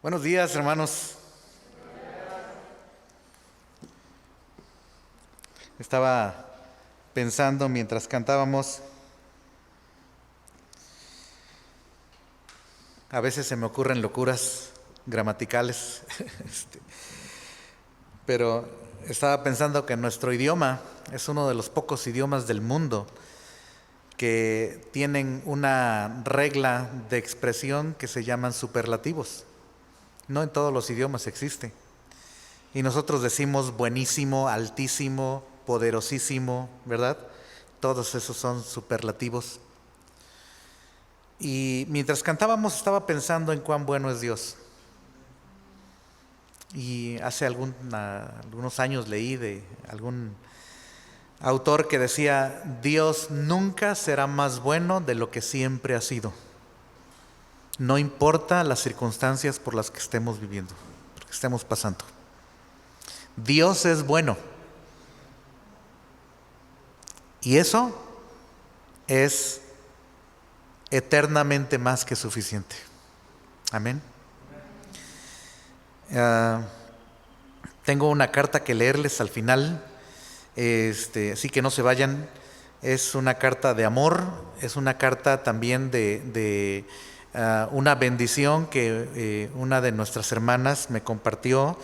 Buenos días, hermanos. Estaba pensando mientras cantábamos, a veces se me ocurren locuras gramaticales, pero estaba pensando que nuestro idioma es uno de los pocos idiomas del mundo que tienen una regla de expresión que se llaman superlativos. No en todos los idiomas existe. Y nosotros decimos buenísimo, altísimo, poderosísimo, ¿verdad? Todos esos son superlativos. Y mientras cantábamos estaba pensando en cuán bueno es Dios. Y hace algunos años leí de algún autor que decía: Dios nunca será más bueno de lo que siempre ha sido. No importa las circunstancias por las que estemos viviendo, por las que estemos pasando. Dios es bueno. Y eso es eternamente más que suficiente. Amén. Tengo una carta que leerles al final, así que no se vayan. Es una carta de amor, es una carta también de una bendición que una de nuestras hermanas me compartió,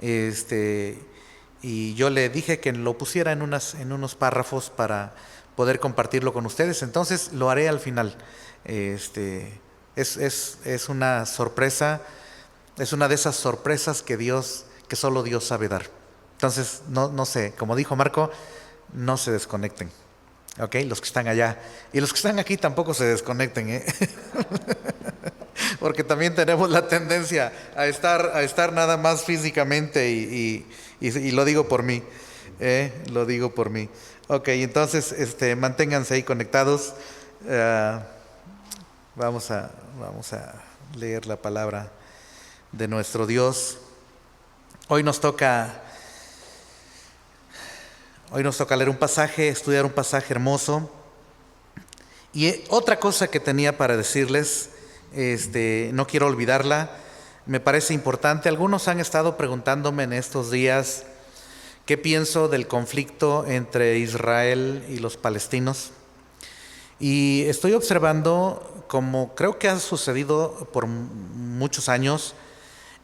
y yo le dije que lo pusiera en unos párrafos para poder compartirlo con ustedes. Entonces lo haré al final. Es una sorpresa, es una de esas sorpresas que solo Dios sabe dar. Entonces, no sé, como dijo Marco, no se desconecten. ¿Ok? Los que están allá. Y los que están aquí tampoco se desconecten, ¿eh? Porque también tenemos la tendencia a estar nada más físicamente y lo digo por mí. Lo digo por mí. Ok, entonces manténganse ahí conectados. Vamos a leer la palabra de nuestro Dios. Hoy nos toca leer un pasaje, estudiar un pasaje hermoso. Y otra cosa que tenía para decirles, no quiero olvidarla, me parece importante. Algunos han estado preguntándome en estos días qué pienso del conflicto entre Israel y los palestinos. Y estoy observando, como creo que ha sucedido por muchos años,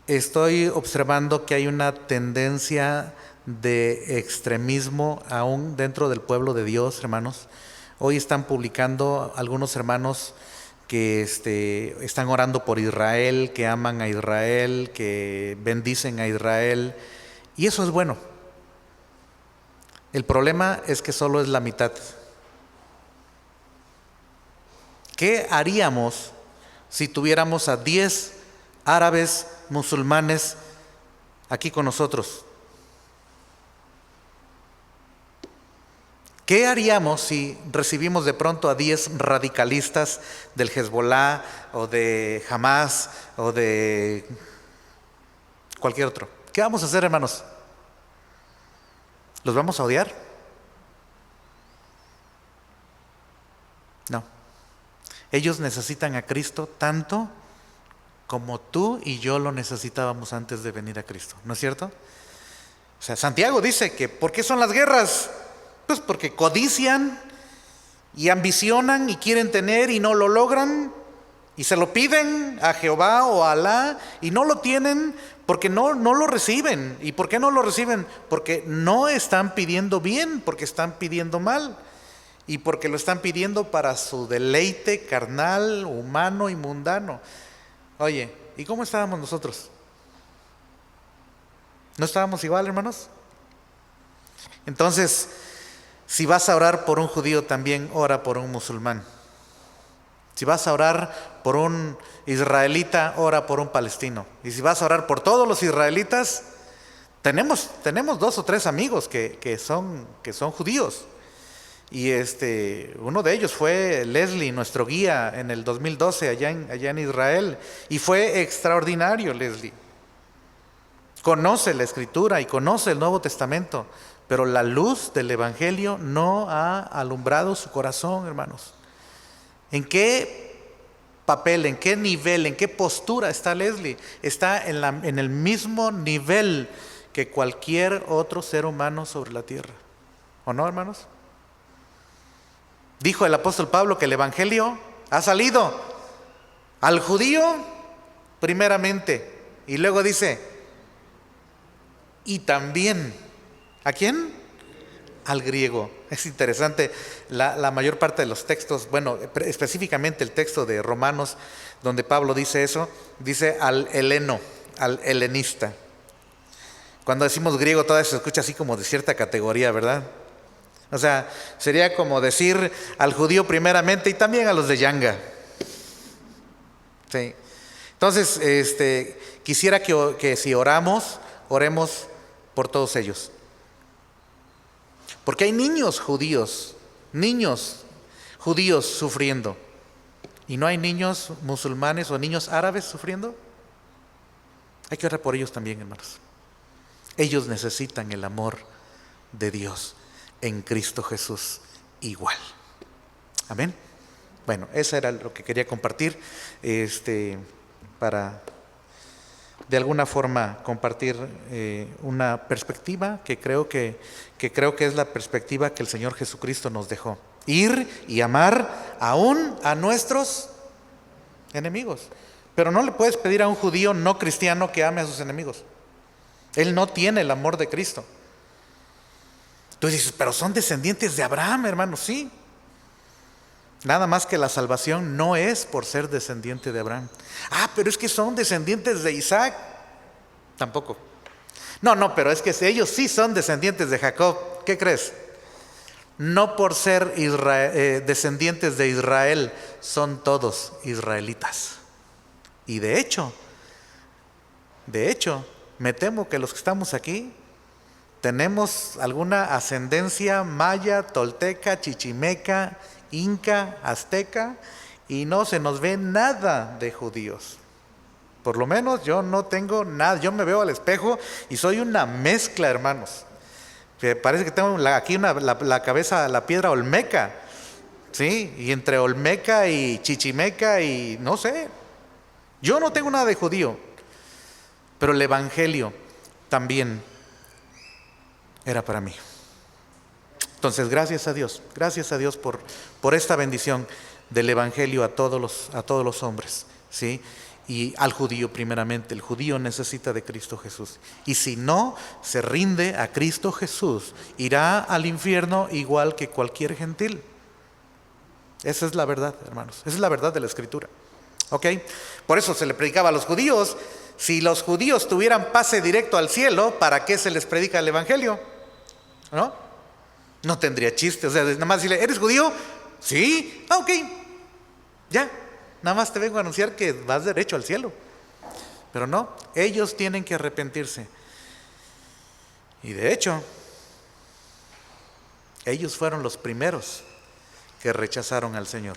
estoy observando que hay una tendencia de extremismo aún dentro del pueblo de Dios, hermanos. Hoy están publicando algunos hermanos que están orando por Israel, que aman a Israel, que bendicen a Israel, y eso es bueno. El problema es que solo es la mitad. ¿Qué haríamos si tuviéramos a 10 árabes musulmanes aquí con nosotros? ¿Qué haríamos si recibimos de pronto a 10 radicalistas del Hezbollah o de Hamas o de cualquier otro? ¿Qué vamos a hacer, hermanos? ¿Los vamos a odiar? No. Ellos necesitan a Cristo tanto como tú y yo lo necesitábamos antes de venir a Cristo, ¿no es cierto? O sea, Santiago dice que ¿por qué son las guerras? Pues porque codician y ambicionan y quieren tener y no lo logran y se lo piden a Jehová o a Alá y no lo tienen porque no lo reciben. ¿Y por qué no lo reciben? Porque no están pidiendo bien, porque están pidiendo mal y porque lo están pidiendo para su deleite carnal, humano y mundano. Oye, ¿y cómo estábamos nosotros? ¿No estábamos igual, hermanos? Entonces, si vas a orar por un judío, también ora por un musulmán. Si vas a orar por un israelita, ora por un palestino. Y si vas a orar por todos los israelitas, tenemos 2 o 3 amigos que son judíos. Y uno de ellos fue Leslie, nuestro guía en el 2012 allá en Israel. Y fue extraordinario, Leslie. Conoce la Escritura y conoce el Nuevo Testamento, pero la luz del Evangelio no ha alumbrado su corazón, hermanos. ¿En qué papel, en qué nivel, en qué postura está Leslie. Está en el mismo nivel que cualquier otro ser humano sobre la tierra. ¿O no, hermanos? Dijo el apóstol Pablo que el evangelio ha salido al judío primeramente. Y luego dice, y también, ¿a quién? Al griego. Es interesante, la mayor parte de los textos, bueno, específicamente el texto de Romanos, donde Pablo dice eso, dice al heleno, al helenista. Cuando decimos griego, todavía se escucha así como de cierta categoría, ¿verdad? O sea, sería como decir al judío primeramente y también a los de Yanga. Sí. Entonces, quisiera que si oramos por todos ellos. Porque hay niños judíos sufriendo. ¿Y no hay niños musulmanes o niños árabes sufriendo? Hay que orar por ellos también, hermanos. Ellos necesitan el amor de Dios en Cristo Jesús igual. Amén. Bueno, eso era lo que quería compartir, para de alguna forma compartir una perspectiva que creo que es la perspectiva que el Señor Jesucristo nos dejó. Ir y amar aún a nuestros enemigos. Pero no le puedes pedir a un judío no cristiano que ame a sus enemigos. Él no tiene el amor de Cristo. Tú dices, pero son descendientes de Abraham, hermano. Sí. Nada más que la salvación no es por ser descendiente de Abraham. Pero es que son descendientes de Isaac. Tampoco. No, pero es que si ellos sí son descendientes de Jacob, ¿qué crees? No por ser descendientes de Israel, son todos israelitas. Y de hecho, me temo que los que estamos aquí tenemos alguna ascendencia maya, tolteca, chichimeca, inca, azteca, y no se nos ve nada de judíos. Por lo menos yo no tengo nada. Yo me veo al espejo y soy una mezcla, hermanos. Que parece que tengo aquí la cabeza, la piedra olmeca, ¿sí? Y entre olmeca y chichimeca y no sé. Yo no tengo nada de judío, pero el evangelio también era para mí. Entonces, gracias a Dios por esta bendición del evangelio a todos los hombres, ¿sí? Y al judío primeramente. El judío necesita de Cristo Jesús. Y si no se rinde a Cristo Jesús, irá al infierno igual que cualquier gentil. Esa es la verdad, hermanos. Esa es la verdad de la Escritura. ¿Ok? Por eso se le predicaba a los judíos. Si los judíos tuvieran pase directo al cielo, ¿para qué se les predica el evangelio? ¿No? No tendría chiste. O sea, nada más decirle, ¿eres judío? Sí. Ok. Ya. Nada más te vengo a anunciar que vas derecho al cielo. Pero no, ellos tienen que arrepentirse. Y de hecho, ellos fueron los primeros que rechazaron al Señor.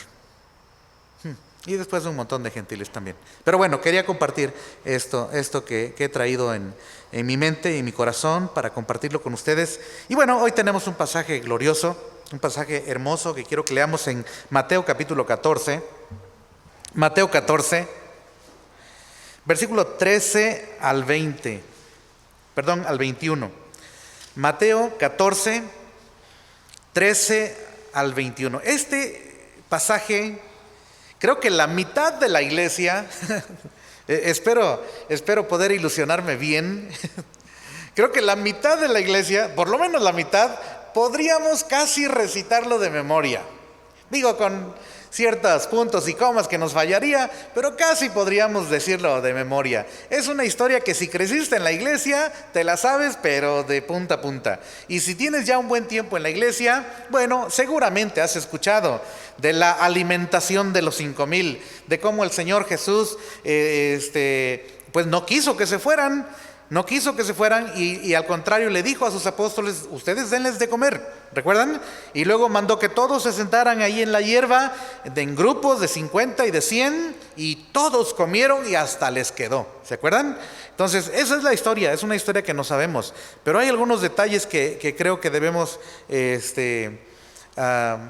Y después un montón de gentiles también. Pero bueno, quería compartir esto que he traído en mi mente y en mi corazón para compartirlo con ustedes. Y bueno, hoy tenemos un pasaje glorioso, un pasaje hermoso que quiero que leamos en Mateo capítulo 14. Mateo 14, versículo 13 al 20. Perdón, al 21. Mateo 14, 13 al 21. Este pasaje, creo que la mitad de la iglesia, espero poder ilusionarme bien, creo que la mitad de la iglesia, por lo menos la mitad, podríamos casi recitarlo de memoria. Digo, con ciertos puntos y comas que nos fallaría, pero casi podríamos decirlo de memoria. Es una historia que si creciste en la iglesia, te la sabes, pero de punta a punta. Y si tienes ya un buen tiempo en la iglesia, bueno, seguramente has escuchado de la alimentación de los 5,000, de cómo el Señor Jesús, pues no quiso que se fueran. Y al contrario le dijo a sus apóstoles, ustedes denles de comer, ¿recuerdan? Y luego mandó que todos se sentaran ahí en la hierba, en grupos de 50 y de 100, y todos comieron y hasta les quedó, ¿se acuerdan? Entonces, esa es la historia, es una historia que no sabemos, pero hay algunos detalles que creo que debemos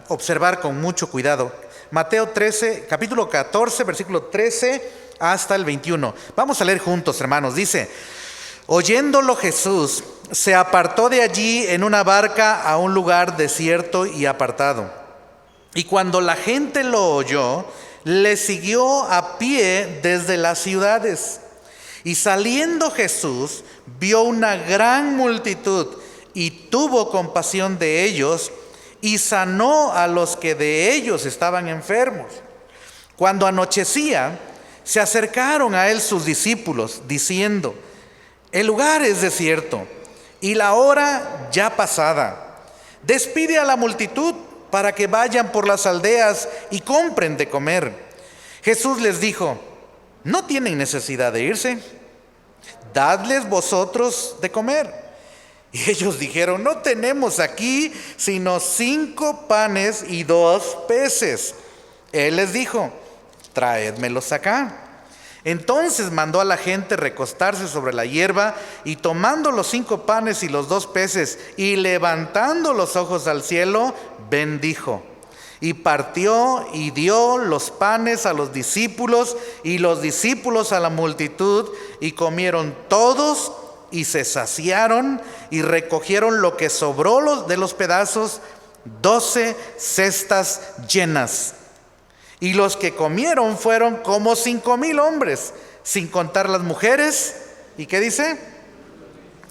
observar con mucho cuidado. Mateo 13, capítulo 14, versículo 13 hasta el 21. Vamos a leer juntos, hermanos. Dice: oyéndolo Jesús, se apartó de allí en una barca a un lugar desierto y apartado. Y cuando la gente lo oyó, le siguió a pie desde las ciudades. Y saliendo Jesús, vio una gran multitud y tuvo compasión de ellos y sanó a los que de ellos estaban enfermos. Cuando anochecía, se acercaron a él sus discípulos, diciendo: el lugar es desierto y la hora ya pasada. Despide a la multitud para que vayan por las aldeas y compren de comer. Jesús les dijo: no tienen necesidad de irse, dadles vosotros de comer. Y ellos dijeron: no tenemos aquí sino 5 panes y 2 peces. Él les dijo: traédmelos acá. Entonces mandó a la gente recostarse sobre la hierba, y tomando los 5 panes y los 2 peces, y levantando los ojos al cielo, bendijo. Y partió y dio los panes a los discípulos, y los discípulos a la multitud, y comieron todos, y se saciaron, y recogieron lo que sobró de los pedazos, 12 cestas llenas. Y los que comieron fueron como 5,000 hombres, sin contar las mujeres. ¿Y qué dice?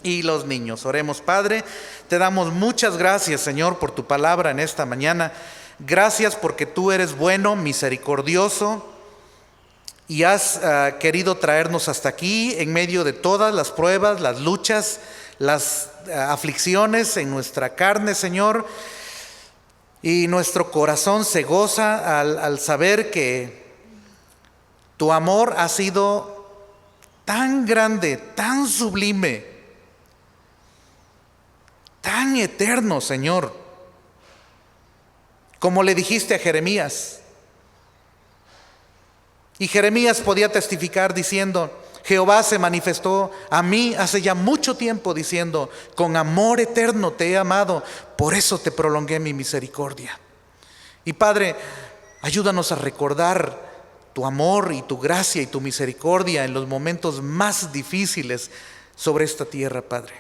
Y los niños. Oremos. Padre, te damos muchas gracias, Señor, por tu palabra en esta mañana. Gracias porque tú eres bueno, misericordioso, y has querido traernos hasta aquí en medio de todas las pruebas, las luchas, las aflicciones en nuestra carne, Señor. Y nuestro corazón se goza al saber que tu amor ha sido tan grande, tan sublime, tan eterno, Señor. Como le dijiste a Jeremías. Y Jeremías podía testificar diciendo: Jehová se manifestó a mí hace ya mucho tiempo diciendo: con amor eterno te he amado, por eso te prolongué mi misericordia. Y Padre, ayúdanos a recordar tu amor y tu gracia y tu misericordia en los momentos más difíciles sobre esta tierra, Padre.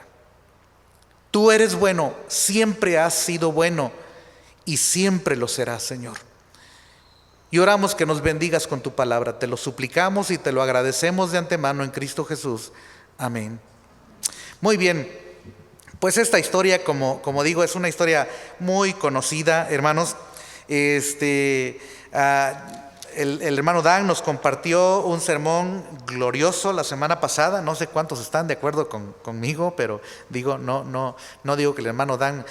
Tú eres bueno, siempre has sido bueno y siempre lo serás, Señor. Y oramos que nos bendigas con tu palabra. Te lo suplicamos y te lo agradecemos de antemano en Cristo Jesús. Amén. Muy bien, pues esta historia, como digo, es una historia muy conocida, hermanos. El hermano Dan nos compartió un sermón glorioso la semana pasada. No sé cuántos están de acuerdo conmigo, pero digo, no digo que el hermano Dan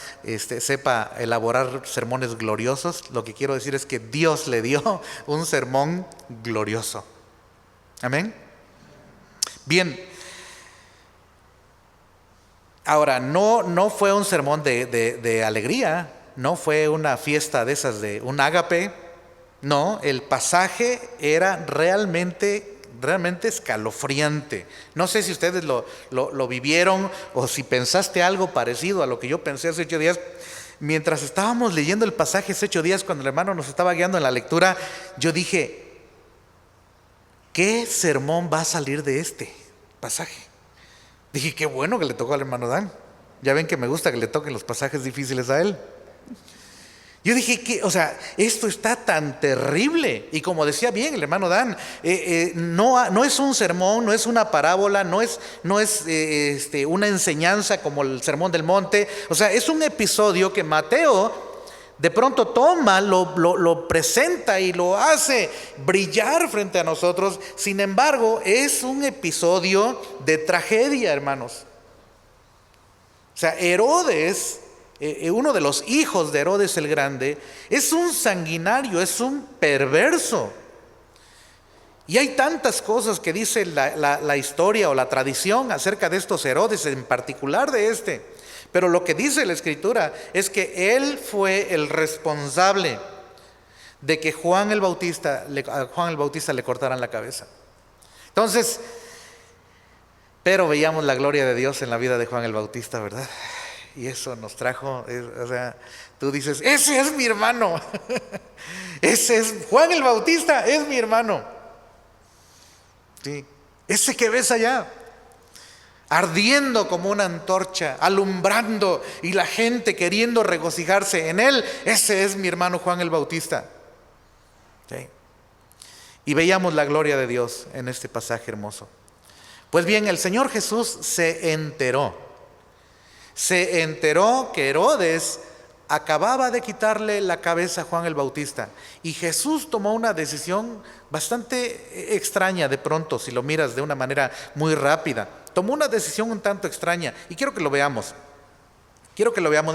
sepa elaborar sermones gloriosos. Lo que quiero decir es que Dios le dio un sermón glorioso. Amén. Bien. Ahora, no fue un sermón de alegría, no fue una fiesta de esas de un ágape. No, el pasaje era realmente escalofriante. No sé si ustedes lo vivieron o si pensaste algo parecido a lo que yo pensé hace 8 días. Mientras estábamos leyendo el pasaje hace 8 días, cuando el hermano nos estaba guiando en la lectura, yo dije: ¿qué sermón va a salir de este pasaje? Dije: qué bueno que le tocó al hermano Dan. Ya ven que me gusta que le toquen los pasajes difíciles a él. Yo dije esto está tan terrible. Y como decía bien el hermano Dan, no es un sermón, no es una parábola, no es una enseñanza como el Sermón del Monte. Es un episodio que Mateo de pronto toma, lo presenta y lo hace brillar frente a nosotros. Sin embargo, es un episodio de tragedia, hermanos. Herodes, uno de los hijos de Herodes el Grande, es un sanguinario, es un perverso. Y hay tantas cosas que dice la historia o la tradición acerca de estos Herodes, en particular de este. Pero lo que dice la Escritura es que él fue el responsable de que a Juan el Bautista le cortaran la cabeza. Entonces, pero veíamos la gloria de Dios en la vida de Juan el Bautista, ¿verdad? Y eso nos trajo, o sea, tú dices, ese es mi hermano. Ese es Juan el Bautista, es mi hermano. Sí, ese que ves allá, ardiendo como una antorcha, alumbrando y la gente queriendo regocijarse en él, ese es mi hermano Juan el Bautista. Sí. Y veíamos la gloria de Dios en este pasaje hermoso. Pues bien, el Señor Jesús se enteró que Herodes acababa de quitarle la cabeza a Juan el Bautista, y Jesús tomó una decisión bastante extraña de pronto, si lo miras de una manera muy rápida. Tomó una decisión un tanto extraña, y quiero que lo veamos.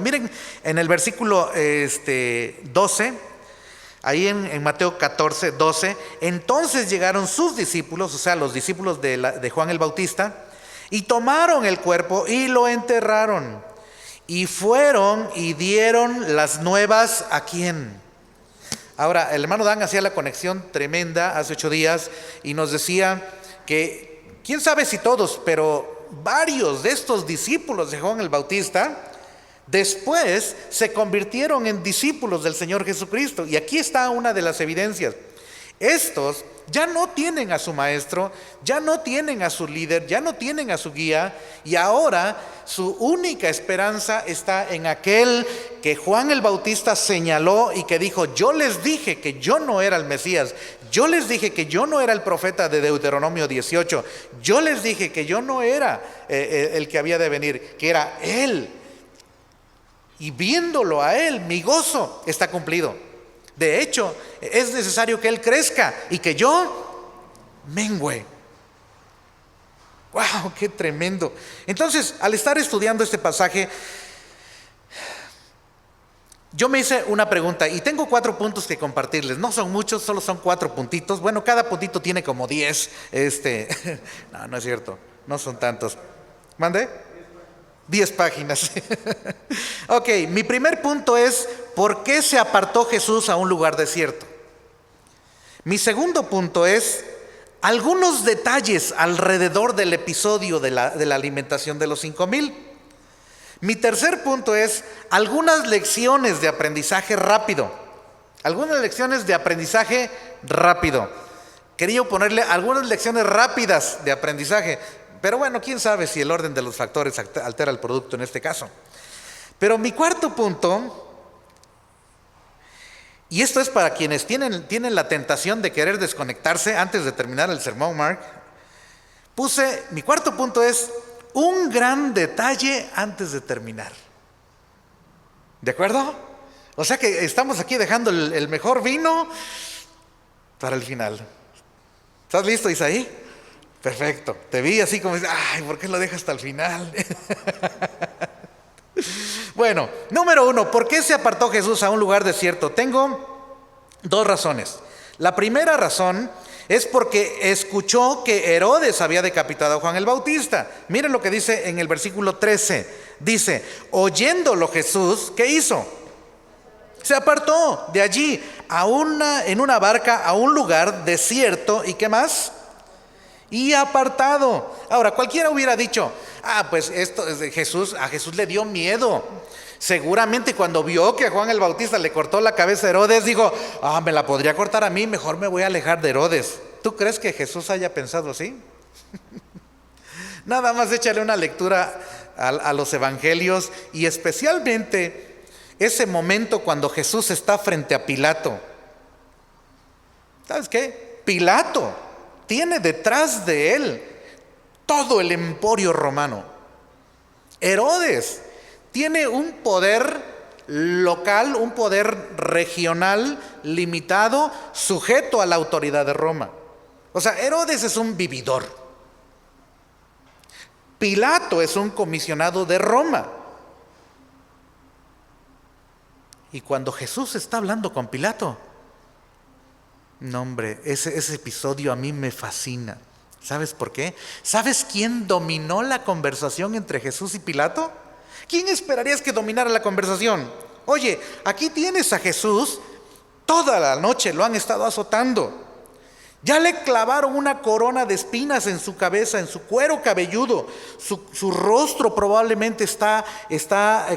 Miren en el versículo 12, ahí en Mateo 14, 12, entonces llegaron sus discípulos, o sea, los discípulos de Juan el Bautista, y tomaron el cuerpo y lo enterraron. Y fueron y dieron las nuevas ¿a quién? Ahora, el hermano Dan hacía la conexión tremenda hace 8 días y nos decía que, quién sabe si todos, pero varios de estos discípulos de Juan el Bautista después se convirtieron en discípulos del Señor Jesucristo. Y aquí está una de las evidencias. Estos ya no tienen a su maestro, ya no tienen a su líder, ya no tienen a su guía, y ahora su única esperanza está en aquel que Juan el Bautista señaló y que dijo: yo les dije que yo no era el Mesías, yo les dije que yo no era el profeta de Deuteronomio 18, yo les dije que yo no era el que había de venir, que era él. Y viéndolo a él, mi gozo está cumplido. De hecho, es necesario que él crezca y que yo mengüe. ¡Wow! ¡Qué tremendo! Entonces, al estar estudiando este pasaje, yo me hice una pregunta y tengo 4 puntos que compartirles. No son muchos, solo son 4 puntitos. Bueno, cada puntito tiene como 10. No, no es cierto, no son tantos. ¿Mande? 10 páginas. Ok, mi primer punto es: ¿por qué se apartó Jesús a un lugar desierto? Mi segundo punto es: algunos detalles alrededor del episodio de la alimentación de los 5,000. Mi tercer punto es: algunas lecciones de aprendizaje rápido. Quería ponerle algunas lecciones rápidas de aprendizaje. Pero bueno, quién sabe si el orden de los factores altera el producto en este caso. Pero mi cuarto punto, y esto es para quienes tienen la tentación de querer desconectarse antes de terminar el sermón, Mark, mi cuarto punto es: un gran detalle antes de terminar. ¿De acuerdo? O sea que estamos aquí dejando el mejor vino para el final. ¿Estás listo, Isaí? Perfecto, te vi así como, ay, ¿por qué lo dejas hasta el final? Bueno, número 1, ¿por qué se apartó Jesús a un lugar desierto? Tengo 2 razones. La primera razón es porque escuchó que Herodes había decapitado a Juan el Bautista. Miren lo que dice en el versículo 13. Dice: oyéndolo Jesús, ¿qué hizo? Se apartó de allí en una barca a un lugar desierto. ¿Y qué más? Y apartado. Ahora, cualquiera hubiera dicho: pues esto es de Jesús. A Jesús le dio miedo. Seguramente cuando vio que a Juan el Bautista le cortó la cabeza a Herodes, dijo: me la podría cortar a mí, mejor me voy a alejar de Herodes. ¿Tú crees que Jesús haya pensado así? Nada más échale una lectura a los evangelios, y especialmente ese momento cuando Jesús está frente a Pilato. ¿Sabes qué? Pilato tiene detrás de él todo el emporio romano. Herodes tiene un poder local, un poder regional limitado, sujeto a la autoridad de Roma. O sea, Herodes es un vividor. Pilato es un comisionado de Roma. Y cuando Jesús está hablando con Pilato, no, hombre, ese episodio a mí me fascina. ¿Sabes por qué? ¿Sabes quién dominó la conversación entre Jesús y Pilato? ¿Quién esperarías que dominara la conversación? Oye, aquí tienes a Jesús, toda la noche lo han estado azotando. Ya le clavaron una corona de espinas en su cabeza, en su cuero cabelludo. Su rostro probablemente está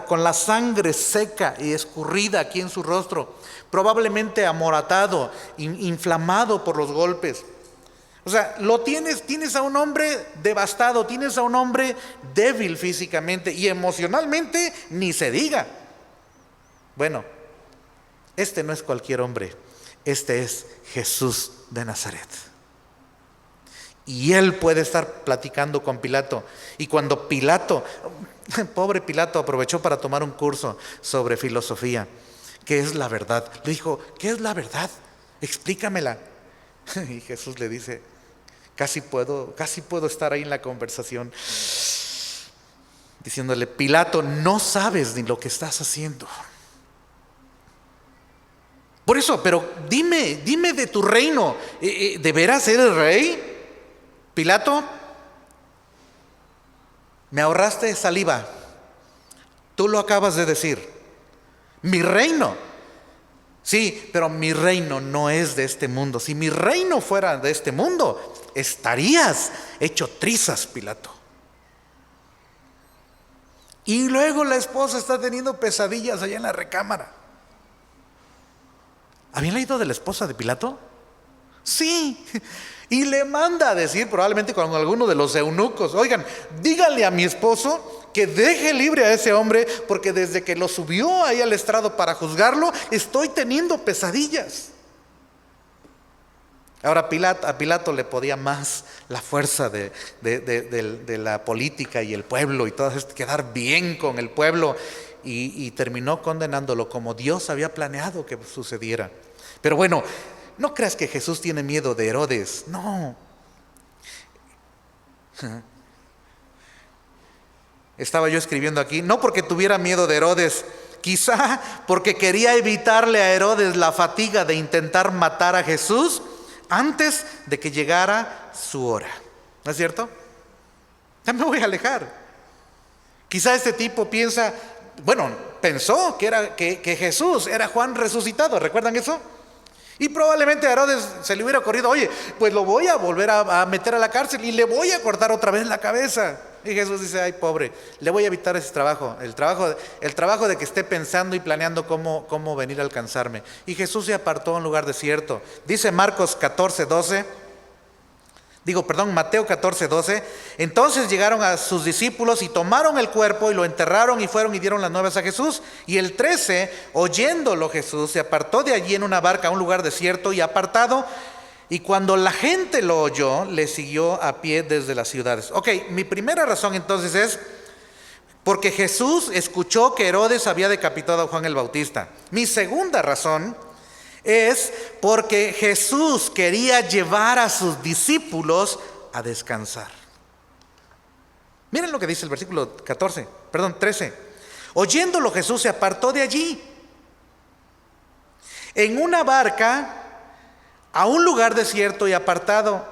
con la sangre seca y escurrida aquí en su rostro. Probablemente amoratado, inflamado por los golpes. O sea, tienes a un hombre devastado, tienes a un hombre débil físicamente y emocionalmente, ni se diga. Bueno, este no es cualquier hombre, este es Jesús de Nazaret. Y él puede estar platicando con Pilato. Y cuando Pilato, pobre Pilato, aprovechó para tomar un curso sobre filosofía, ¿qué es la verdad? Le dijo, ¿qué es la verdad? Explícamela. Y Jesús le dice, casi puedo estar ahí en la conversación, diciéndole, Pilato, no sabes ni lo que estás haciendo. Por eso, pero dime de tu reino, ¿de veras eres rey? Pilato, me ahorraste saliva, tú lo acabas de decir, mi reino. Sí, pero mi reino no es de este mundo. Si mi reino fuera de este mundo, estarías hecho trizas, Pilato. Y luego la esposa está teniendo pesadillas allá en la recámara. ¿Habían leído de la esposa de Pilato? Sí. Y le manda a decir, probablemente con alguno de los eunucos, oigan, díganle a mi esposo que deje libre a ese hombre, porque desde que lo subió ahí al estrado para juzgarlo, estoy teniendo pesadillas. Ahora a Pilato le podía más la fuerza de la política y el pueblo y todo esto, quedar bien con el pueblo, y terminó condenándolo como Dios había planeado que sucediera. Pero bueno, no creas que Jesús tiene miedo de Herodes, no. Estaba yo escribiendo aquí, no porque tuviera miedo de Herodes, quizá porque quería evitarle a Herodes la fatiga de intentar matar a Jesús antes de que llegara su hora. ¿No es cierto? Ya me voy a alejar. Quizá este tipo pensó que Jesús era Juan resucitado. ¿Recuerdan eso? Y probablemente a Herodes se le hubiera ocurrido, oye, pues lo voy a volver a meter a la cárcel y le voy a cortar otra vez la cabeza. Y Jesús dice, ay pobre, le voy a evitar ese trabajo, el trabajo de que esté pensando y planeando cómo venir a alcanzarme. Y Jesús se apartó a un lugar desierto. Dice Mateo 14:12. Entonces llegaron a sus discípulos y tomaron el cuerpo y lo enterraron y fueron y dieron las nuevas a Jesús. Y el 13, oyéndolo Jesús, se apartó de allí en una barca a un lugar desierto y apartado. Y cuando la gente lo oyó, le siguió a pie desde las ciudades. Ok, mi primera razón entonces es porque Jesús escuchó que Herodes había decapitado a Juan el Bautista. Mi segunda razón es porque Jesús quería llevar a sus discípulos a descansar. Miren lo que dice el versículo 13. Oyéndolo Jesús se apartó de allí en una barca a un lugar desierto y apartado.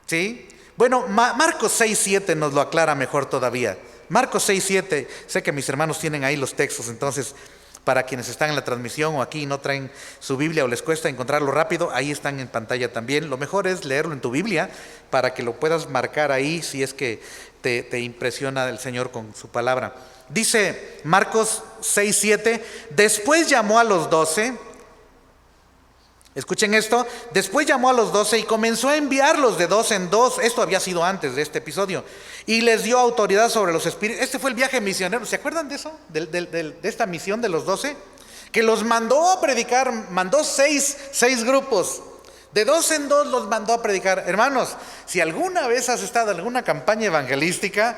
¿Sí? Bueno, Marcos 6:7 nos lo aclara mejor todavía. Marcos 6:7, sé que mis hermanos tienen ahí los textos, entonces para quienes están en la transmisión o aquí y no traen su Biblia o les cuesta encontrarlo rápido, ahí están en pantalla también. Lo mejor es leerlo en tu Biblia para que lo puedas marcar ahí si es que te impresiona el Señor con su palabra. Dice Marcos 6:7, después llamó a los 12. Escuchen esto, después llamó a los 12 y comenzó a enviarlos de dos en dos. Esto había sido antes de este episodio. Y les dio autoridad sobre los espíritus. Este fue el viaje misionero. ¿Se acuerdan de eso? De esta misión de los 12. Que los mandó a predicar, mandó seis grupos. De dos en dos los mandó a predicar. Hermanos, si alguna vez has estado en alguna campaña evangelística,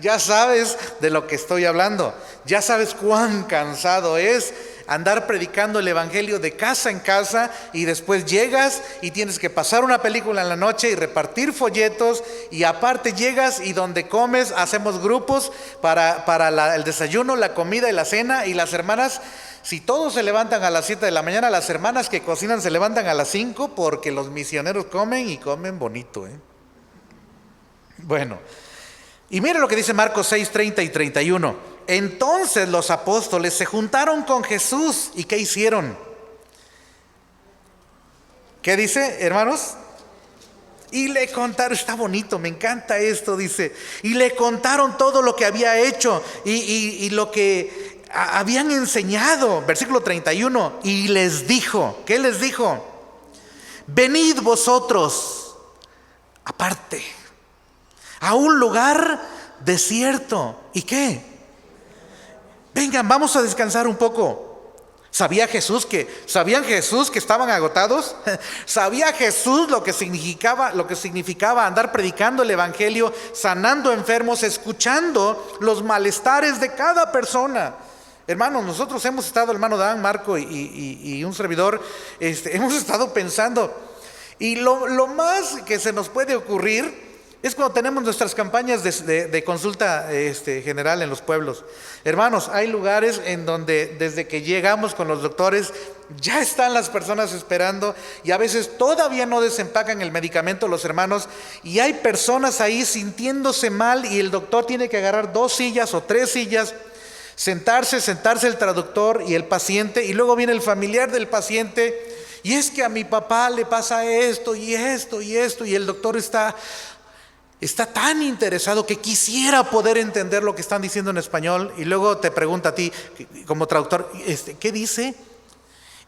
ya sabes de lo que estoy hablando. Ya sabes cuán cansado es andar predicando el evangelio de casa en casa y después llegas y tienes que pasar una película en la noche y repartir folletos, y aparte llegas y donde comes hacemos grupos para el desayuno, la comida y la cena, y las hermanas, si todos se levantan a las 7 de la mañana, las hermanas que cocinan se levantan a las 5 porque los misioneros comen y comen bonito, ¿eh? Bueno, y miren lo que dice Marcos 6:30 y 31. Entonces los apóstoles se juntaron con Jesús. ¿Y qué hicieron? ¿Qué dice, hermanos? Y le contaron, está bonito, me encanta esto, dice. Y le contaron todo lo que había hecho y lo que habían enseñado. Versículo 31. Y les dijo, ¿qué les dijo? Venid vosotros aparte, a un lugar desierto. ¿Y qué? Vengan, vamos a descansar un poco. ¿Sabían Jesús que estaban agotados? ¿Sabía Jesús lo que significaba andar predicando el evangelio, sanando enfermos, escuchando los malestares de cada persona? Hermanos, nosotros hemos estado, hermano Dan, Marco y un servidor, hemos estado pensando, y lo más que se nos puede ocurrir es cuando tenemos nuestras campañas de consulta general en los pueblos. Hermanos, hay lugares en donde desde que llegamos con los doctores ya están las personas esperando, y a veces todavía no desempacan el medicamento los hermanos, y hay personas ahí sintiéndose mal, y el doctor tiene que agarrar 2 sillas o 3 sillas, sentarse el traductor y el paciente, y luego viene el familiar del paciente, y es que a mi papá le pasa esto y esto y esto, y el doctor está tan interesado que quisiera poder entender lo que están diciendo en español, y luego te pregunta a ti como traductor, ¿qué dice?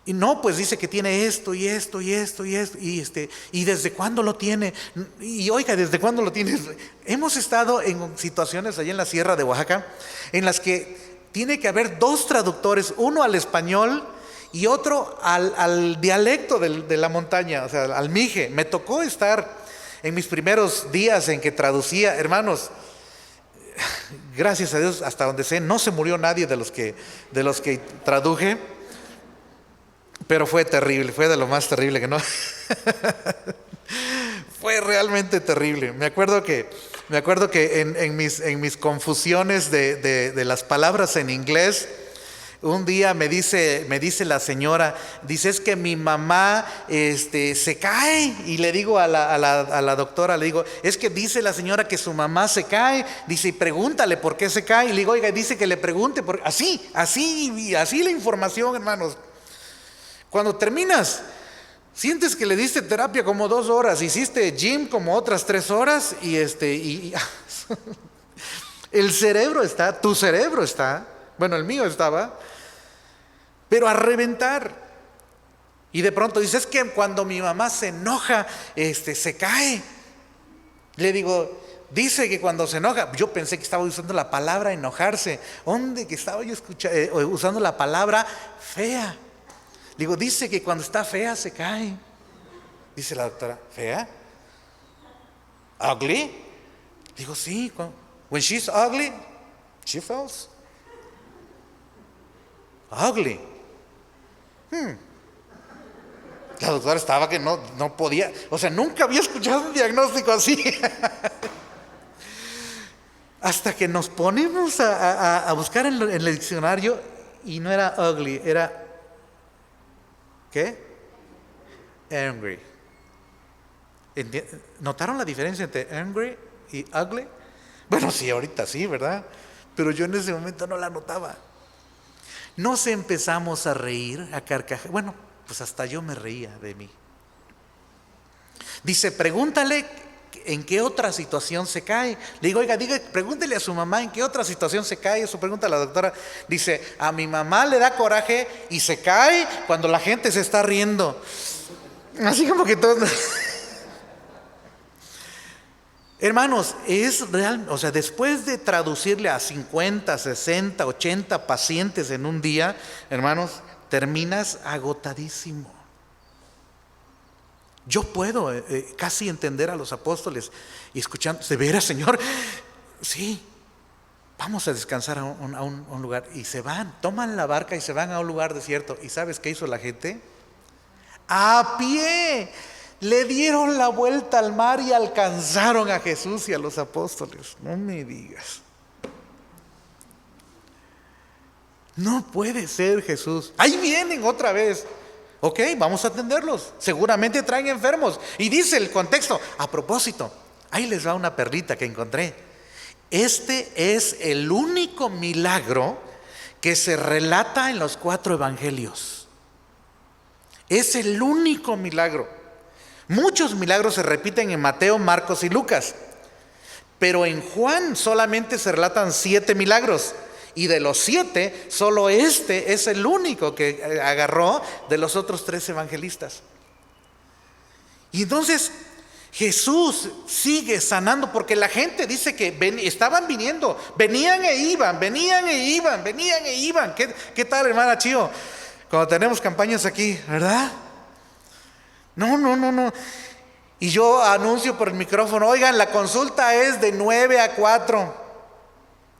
Y no, pues dice que tiene esto y esto y esto y esto, y desde cuándo lo tiene, y oiga, ¿desde cuándo lo tienes? Hemos estado en situaciones allá en la sierra de Oaxaca en las que tiene que haber 2 traductores, uno al español y otro al dialecto de la montaña, o sea, al mije. Me tocó estar en mis primeros días en que traducía, hermanos, gracias a Dios, hasta donde sé, no se murió nadie de los que traduje, pero fue terrible, fue de lo más terrible que no. Fue realmente terrible. Me acuerdo que en mis confusiones de las palabras en inglés, un día me dice la señora, dice, es que mi mamá se cae, y le digo a la doctora, le digo, es que dice la señora que su mamá se cae, dice, y pregúntale por qué se cae, y le digo, oiga, dice que le pregunte, así la información, hermanos. Cuando terminas, sientes que le diste terapia como 2 horas, hiciste gym como otras 3 horas, y el cerebro está, tu cerebro está, bueno, el mío estaba, pero a reventar. Y de pronto dice, es que cuando mi mamá se enoja, se cae. Le digo, dice que cuando se enoja, yo pensé que estaba usando la palabra enojarse. ¿Dónde que estaba yo usando la palabra fea? Digo, dice que cuando está fea se cae. Dice la doctora, ¿fea? ¿Ugly? Digo, sí. When she's ugly, she falls. Ugly. La doctora estaba que no podía, o sea, nunca había escuchado un diagnóstico así. Hasta que nos ponemos a buscar en el diccionario, y no era ugly, era ¿qué? Angry. ¿Notaron la diferencia entre angry y ugly? Bueno, sí, ahorita sí, ¿verdad? Pero yo en ese momento no la notaba. Nos empezamos a reír, a carcajear. Bueno, pues hasta yo me reía de mí. Dice, pregúntale en qué otra situación se cae. Le digo, oiga, pregúntele a su mamá en qué otra situación se cae. Eso pregunta la doctora. Dice, a mi mamá le da coraje y se cae cuando la gente se está riendo. Así como que todo. Hermanos, es real, o sea, después de traducirle a 50, 60, 80 pacientes en un día, hermanos, terminas agotadísimo. Yo puedo casi entender a los apóstoles y escuchando, ¿de veras, Señor? Sí, vamos a descansar a un lugar. Y se van, toman la barca y se van a un lugar desierto. ¿Y sabes qué hizo la gente? A pie. Le dieron la vuelta al mar y alcanzaron a Jesús y a los apóstoles. No me digas. No puede ser, Jesús. Ahí vienen otra vez. Ok, vamos a atenderlos. Seguramente traen enfermos. Y dice el contexto. A propósito, ahí les va una perlita que encontré. Este es el único milagro que se relata en los 4 evangelios. Es el único milagro. Muchos milagros se repiten en Mateo, Marcos y Lucas, pero en Juan solamente se relatan 7 milagros. Y de los 7, solo este es el único que agarró de los otros 3 evangelistas. Y entonces Jesús sigue sanando, porque la gente dice que estaban viniendo, venían e iban, venían e iban, venían e iban. ¿Qué tal, hermana Chío? Cuando tenemos campañas aquí, ¿verdad? No. Y yo anuncio por el micrófono: oigan, la consulta es de 9 a 4.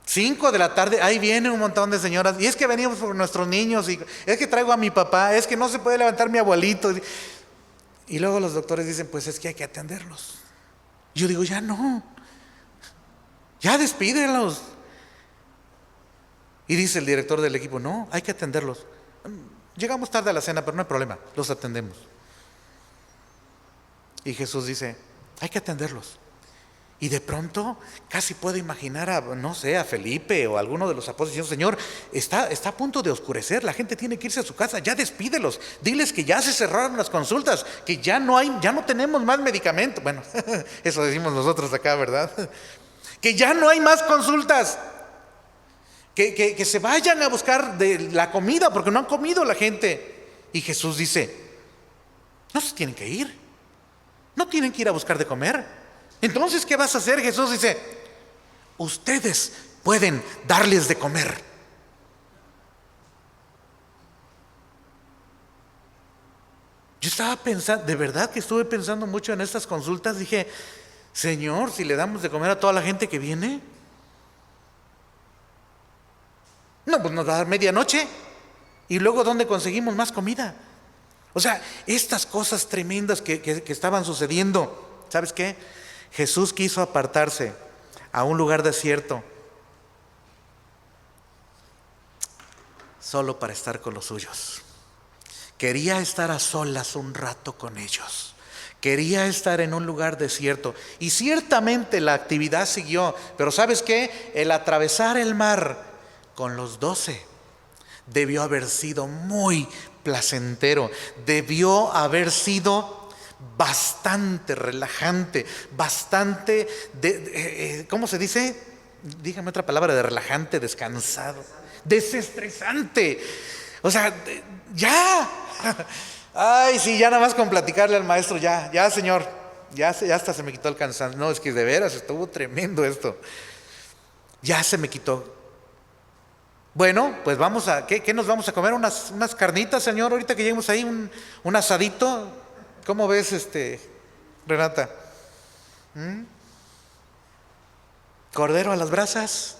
5 de la tarde, ahí viene un montón de señoras. Y es que venimos por nuestros niños, y es que traigo a mi papá, es que no se puede levantar mi abuelito. Y luego los doctores dicen: pues es que hay que atenderlos. Yo digo: ya no, ya despídelos. Y dice el director del equipo: no, hay que atenderlos. Llegamos tarde a la cena, pero no hay problema, los atendemos. Y Jesús dice: hay que atenderlos. Y de pronto casi puedo imaginar a Felipe o a alguno de los apóstoles diciendo: Señor, está a punto de oscurecer, la gente tiene que irse a su casa, ya despídelos, diles que ya se cerraron las consultas, que ya no tenemos más medicamento. Bueno, eso decimos nosotros acá, ¿verdad? Que ya no hay más consultas, que se vayan a buscar de la comida, porque no han comido la gente. Y Jesús dice: no se tienen que ir, no tienen que ir a buscar de comer. Entonces, ¿qué vas a hacer? Jesús dice: ustedes pueden darles de comer. Yo estaba pensando, de verdad que estuve pensando mucho en estas consultas. Dije: Señor, si le damos de comer a toda la gente que viene, no, pues nos va a dar medianoche. Y luego, ¿dónde conseguimos más comida? O sea, estas cosas tremendas que estaban sucediendo. ¿Sabes qué? Jesús quiso apartarse a un lugar desierto solo para estar con los suyos. Quería estar a solas un rato con ellos. Quería estar en un lugar desierto. Y ciertamente la actividad siguió. Pero ¿sabes qué? El atravesar el mar con los 12 debió haber sido muy placentero. Debió haber sido bastante relajante, bastante, ¿cómo se dice? Dígame otra palabra de relajante, descansado, desestresante. O sea, ya. Ay, sí, ya nada más con platicarle al maestro, ya señor, ya hasta se me quitó el cansancio. No, es que de veras estuvo tremendo esto. Ya se me quitó. Bueno, pues ¿qué nos vamos a comer? Unas carnitas, señor, ahorita que lleguemos ahí, un asadito. ¿Cómo ves, Renata? Cordero a las brasas,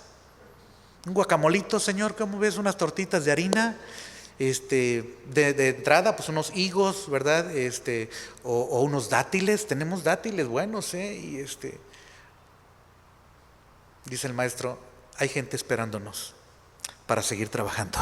un guacamolito, señor. ¿Cómo ves? Unas tortitas de harina, de entrada, pues unos higos, ¿verdad? O unos dátiles. Tenemos dátiles buenos, y dice el maestro: hay gente esperándonos para seguir trabajando.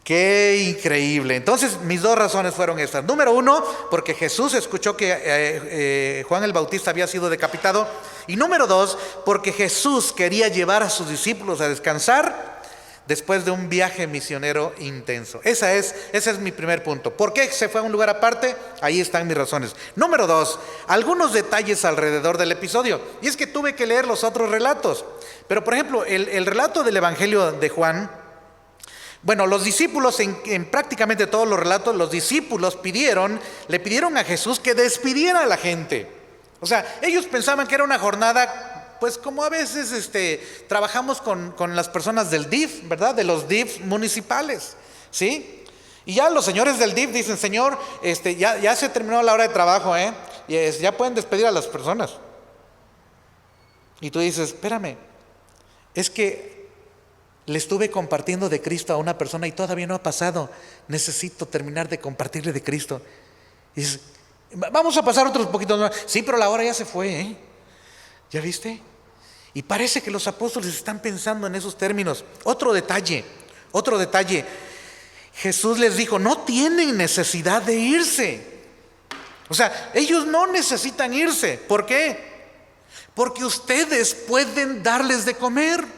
Qué increíble. Entonces, mis 2 razones fueron estas. Número 1, porque Jesús escuchó que Juan el Bautista había sido decapitado. Y número 2, porque Jesús quería llevar a sus discípulos a descansar después de un viaje misionero intenso. Ese es mi primer punto. ¿Por qué se fue a un lugar aparte? Ahí están mis razones. Número 2, algunos detalles alrededor del episodio. Y es que tuve que leer los otros relatos. Pero, por ejemplo, el relato del Evangelio de Juan. Bueno, los discípulos, en prácticamente todos los relatos, los discípulos le pidieron a Jesús que despidiera a la gente. O sea, ellos pensaban que era una jornada, pues como a veces trabajamos con las personas del DIF, ¿verdad? De los DIF municipales, ¿sí? Y ya los señores del DIF dicen: Señor, ya se terminó la hora de trabajo, ya pueden despedir a las personas. Y tú dices: espérame, es que le estuve compartiendo de Cristo a una persona y todavía no ha pasado. Necesito terminar de compartirle de Cristo. Y dices: vamos a pasar otros poquitos más. Sí, pero la hora ya se fue, ¿ya viste? Y parece que los apóstoles están pensando en esos términos. Otro detalle. Jesús les dijo: no tienen necesidad de irse. O sea, ellos no necesitan irse. ¿Por qué? Porque ustedes pueden darles de comer.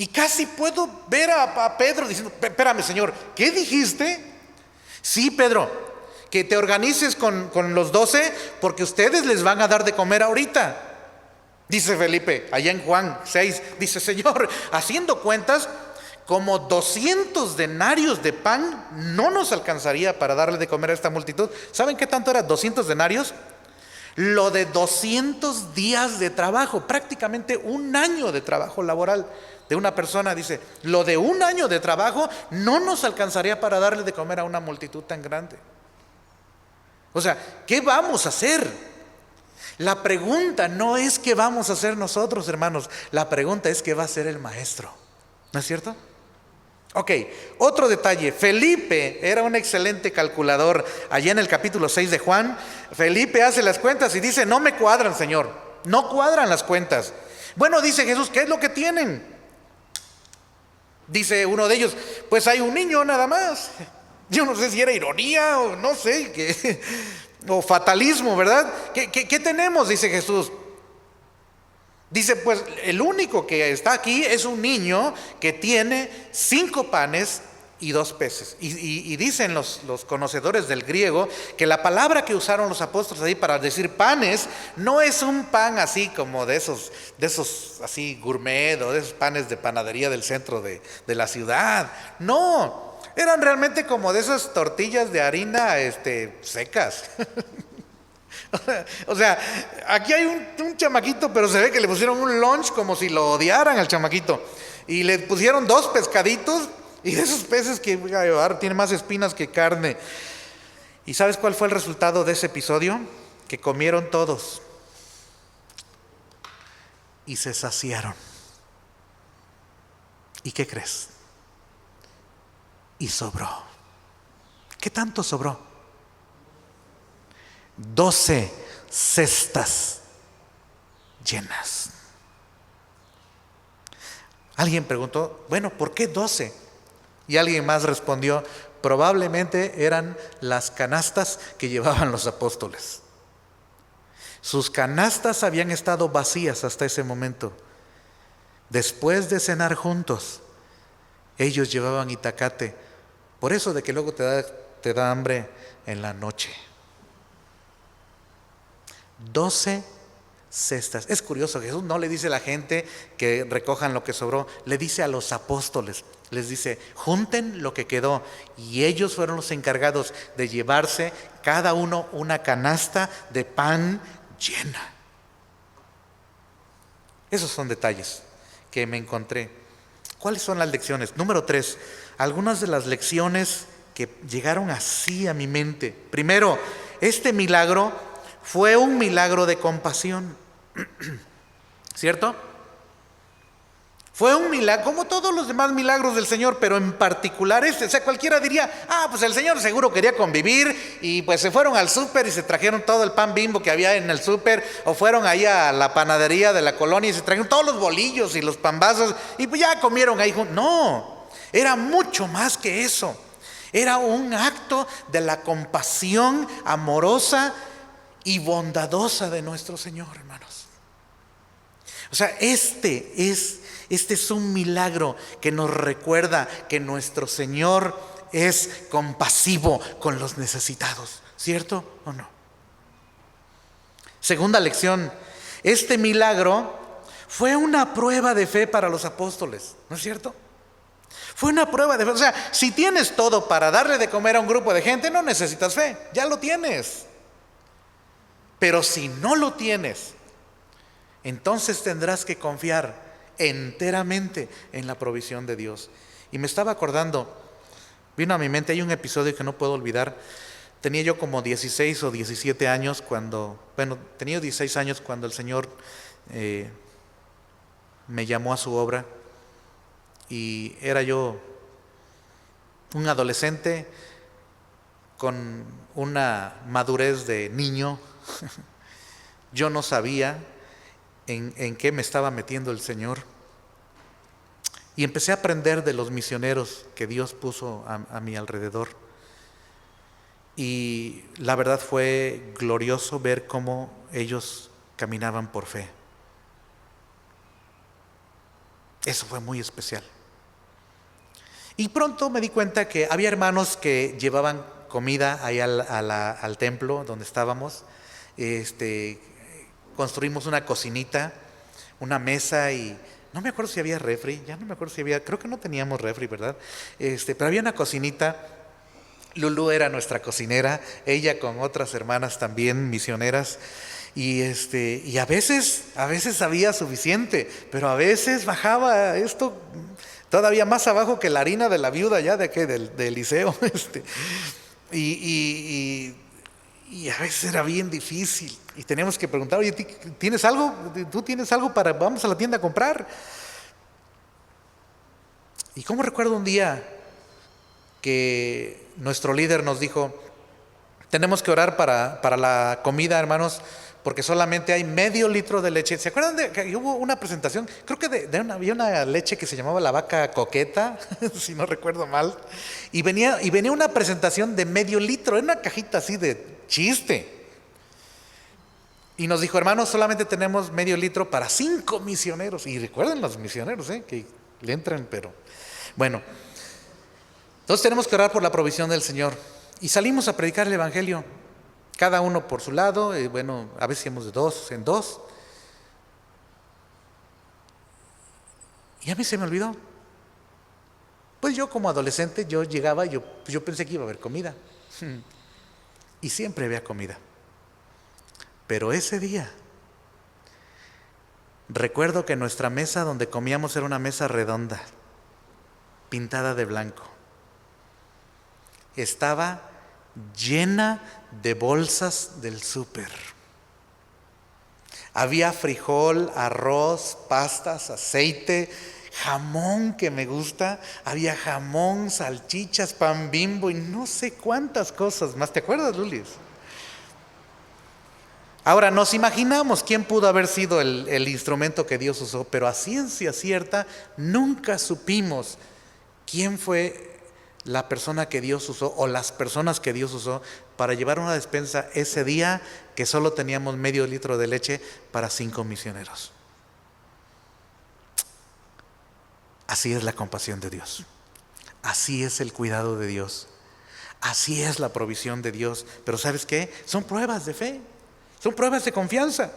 Y casi puedo ver a Pedro diciendo, espérame Señor, ¿qué dijiste? Sí, Pedro, que te organices con los 12 porque ustedes les van a dar de comer ahorita. Dice Felipe, allá en Juan 6, dice, Señor, haciendo cuentas, como 200 denarios de pan no nos alcanzaría para darle de comer a esta multitud. ¿Saben qué tanto era 200 denarios? Lo de 200 días de trabajo, prácticamente un año de trabajo laboral de una persona. Dice, lo de un año de trabajo no nos alcanzaría para darle de comer a una multitud tan grande. O sea, ¿qué vamos a hacer? La pregunta no es qué vamos a hacer nosotros, hermanos. La pregunta es qué va a hacer el maestro. ¿No es cierto? Ok, otro detalle. Felipe era un excelente calculador. Allá en el capítulo 6 de Juan, Felipe hace las cuentas y dice, no me cuadran, Señor. No cuadran las cuentas. Bueno, dice Jesús, ¿qué es lo que tienen? Dice uno de ellos, pues hay un niño nada más. Yo no sé si era ironía o no sé, o fatalismo, ¿verdad? ¿Qué tenemos? Dice Jesús. Dice, pues el único que está aquí es un niño que tiene 5 panes y 2 peces. Y dicen los conocedores del griego que la palabra que usaron los apóstoles ahí para decir panes no es un pan así como de esos así gourmet o de esos panes de panadería del centro de la ciudad. No, eran realmente como de esas tortillas de harina secas. O sea, aquí hay un chamaquito, pero se ve que le pusieron un lunch como si lo odiaran al chamaquito. Y le pusieron 2 pescaditos y de esos peces que tienen más espinas que carne. ¿Y sabes cuál fue el resultado de ese episodio? Que comieron todos y se saciaron. ¿Y qué crees? Y sobró. ¿Qué tanto sobró? 12 cestas llenas. Alguien preguntó, bueno, ¿por qué 12? Y alguien más respondió, probablemente eran las canastas que llevaban los apóstoles. Sus canastas habían estado vacías hasta ese momento. Después de cenar juntos, ellos llevaban itacate. Por eso de que luego te da hambre en la noche. 12 cestas. Es curioso, Jesús no le dice a la gente que recojan lo que sobró, le dice a los apóstoles, les dice, junten lo que quedó. Y ellos fueron los encargados de llevarse cada uno una canasta de pan llena. Esos son detalles que me encontré. ¿Cuáles son las lecciones? Número 3, algunas de las lecciones que llegaron así a mi mente. Primero, este milagro fue un milagro de compasión, ¿cierto? Fue un milagro, como todos los demás milagros del Señor, pero en particular este. O sea, cualquiera diría, pues el Señor seguro quería convivir y pues se fueron al súper y se trajeron todo el pan Bimbo que había en el súper, o fueron ahí a la panadería de la colonia y se trajeron todos los bolillos y los pambazos y pues ya comieron ahí juntos. No, era mucho más que eso. Era un acto de la compasión amorosa y bondadosa de nuestro Señor, hermanos. O sea, este es un milagro que nos recuerda que nuestro Señor es compasivo con los necesitados, ¿cierto o no? Segunda lección, este milagro fue una prueba de fe para los apóstoles, ¿no es cierto? Fue una prueba de fe. O sea, si tienes todo para darle de comer a un grupo de gente, no necesitas fe, ya lo tienes. Pero si no lo tienes, entonces tendrás que confiar enteramente en la provisión de Dios. Y me estaba acordando, vino a mi mente, hay un episodio que no puedo olvidar. Tenía yo como 16 o 17 años tenía 16 años cuando el Señor me llamó a su obra. Y era yo un adolescente con una madurez de niño. Yo no sabía en qué me estaba metiendo el Señor. Y empecé a aprender de los misioneros que Dios puso a mi alrededor. Y la verdad fue glorioso ver cómo ellos caminaban por fe. Eso fue muy especial. Y pronto me di cuenta que había hermanos que llevaban comida ahí al templo donde estábamos. Construimos una cocinita, una mesa, y no me acuerdo si había refri, ya no me acuerdo si había, creo que no teníamos refri, ¿verdad? Pero había una cocinita. Lulú era nuestra cocinera, ella con otras hermanas también misioneras, y a veces había suficiente, pero a veces bajaba esto todavía más abajo que la harina de la viuda ya del Eliseo, y a veces era bien difícil, y teníamos que preguntar: oye, ¿tienes algo? ¿Tú tienes algo para, vamos a la tienda a comprar? Y como recuerdo un día que nuestro líder nos dijo: tenemos que orar para la comida, hermanos, porque solamente hay medio litro de leche. ¿Se acuerdan de que hubo una presentación? Creo que había una leche que se llamaba la vaca coqueta, si no recuerdo mal, y venía una presentación de medio litro, en una cajita así de chiste. Y nos dijo: hermanos, solamente tenemos medio litro para 5 misioneros. Y recuerden los misioneros, que le entran, pero bueno. Entonces tenemos que orar por la provisión del Señor. Y salimos a predicar el Evangelio, cada uno por su lado, a veces íbamos de 2 en 2. Y a mí se me olvidó. Pues yo como adolescente, yo llegaba, yo pensé que iba a haber comida. Y siempre había comida. Pero ese día, recuerdo que nuestra mesa donde comíamos era una mesa redonda, pintada de blanco. Estaba llena de bolsas del súper. Había frijol, arroz, pastas, aceite, jamón que me gusta. Había jamón, salchichas, pan Bimbo y no sé cuántas cosas más. ¿Te acuerdas, Lulis? Ahora, nos imaginamos quién pudo haber sido el instrumento que Dios usó, pero a ciencia cierta nunca supimos quién fue la persona que Dios usó o las personas que Dios usó para llevar una despensa ese día que solo teníamos medio litro de leche para 5 misioneros. Así es la compasión de Dios. Así es el cuidado de Dios. Así es la provisión de Dios. Pero ¿sabes qué? Son pruebas de fe. Son pruebas de confianza.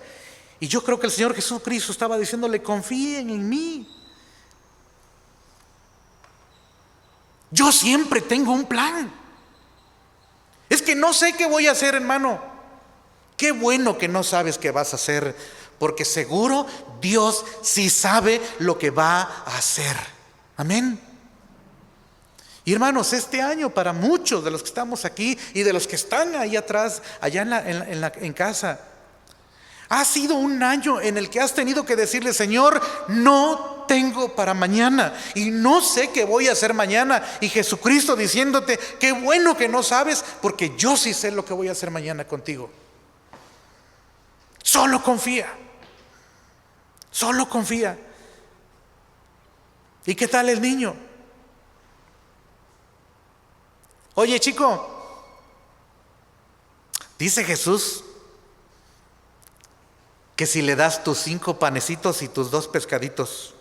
Y yo creo que el Señor Jesucristo estaba diciéndole: confíen en mí. Yo siempre tengo un plan. Es que no sé qué voy a hacer, hermano. Qué bueno que no sabes qué vas a hacer, porque seguro Dios sí sabe lo que va a hacer. Amén. Y hermanos, este año para muchos de los que estamos aquí y de los que están ahí atrás, allá en casa, ha sido un año en el que has tenido que decirle: Señor, no tengo para mañana y no sé qué voy a hacer mañana. Y Jesucristo diciéndote: qué bueno que no sabes, porque yo sí sé lo que voy a hacer mañana contigo. Solo confía. Solo confía. ¿Y qué tal el niño? Oye, chico, dice Jesús que si le das tus 5 panecitos y tus 2 pescaditos,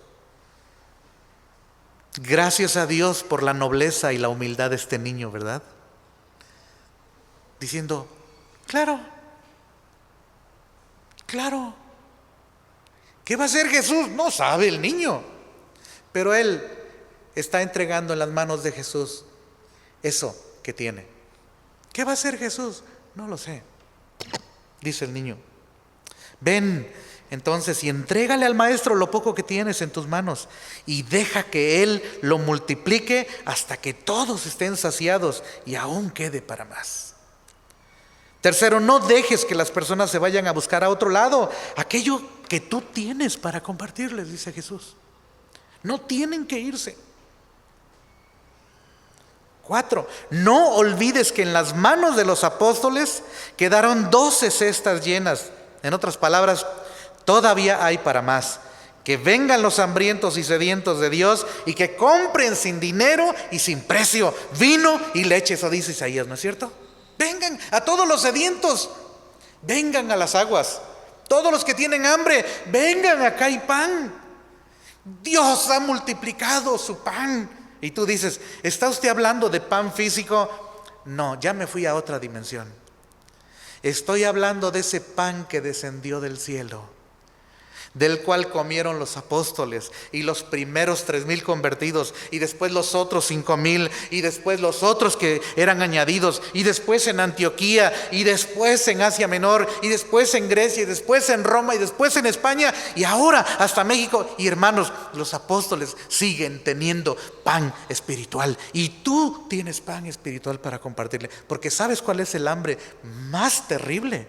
gracias a Dios por la nobleza y la humildad de este niño, ¿verdad? Diciendo: claro, claro. ¿Qué va a hacer Jesús? No sabe el niño, pero él está entregando en las manos de Jesús eso que tiene. ¿Qué va a hacer Jesús? No lo sé, dice el niño. Ven entonces y entrégale al maestro lo poco que tienes en tus manos y deja que él lo multiplique hasta que todos estén saciados y aún quede para más. Tercero, no dejes que las personas se vayan a buscar a otro lado aquello que tú tienes para compartirles, dice Jesús. No tienen que irse. 4, no olvides que en las manos de los apóstoles quedaron 12 cestas llenas. En otras palabras, todavía hay para más. Que vengan los hambrientos y sedientos de Dios y que compren sin dinero y sin precio vino y leche. Eso dice Isaías, ¿no es cierto? Vengan a todos los sedientos, vengan a las aguas. Todos los que tienen hambre, vengan, acá hay pan. Dios ha multiplicado su pan. Y tú dices, ¿está usted hablando de pan físico? No, ya me fui a otra dimensión. Estoy hablando de ese pan que descendió del cielo, del cual comieron los apóstoles y los primeros 3,000 convertidos, y después los otros 5,000, y después los otros que eran añadidos, y después en Antioquía, y después en Asia Menor, y después en Grecia, y después en Roma, y después en España, y ahora hasta México. Y hermanos, los apóstoles siguen teniendo pan espiritual, y tú tienes pan espiritual para compartirle, porque ¿sabes cuál es el hambre más terrible?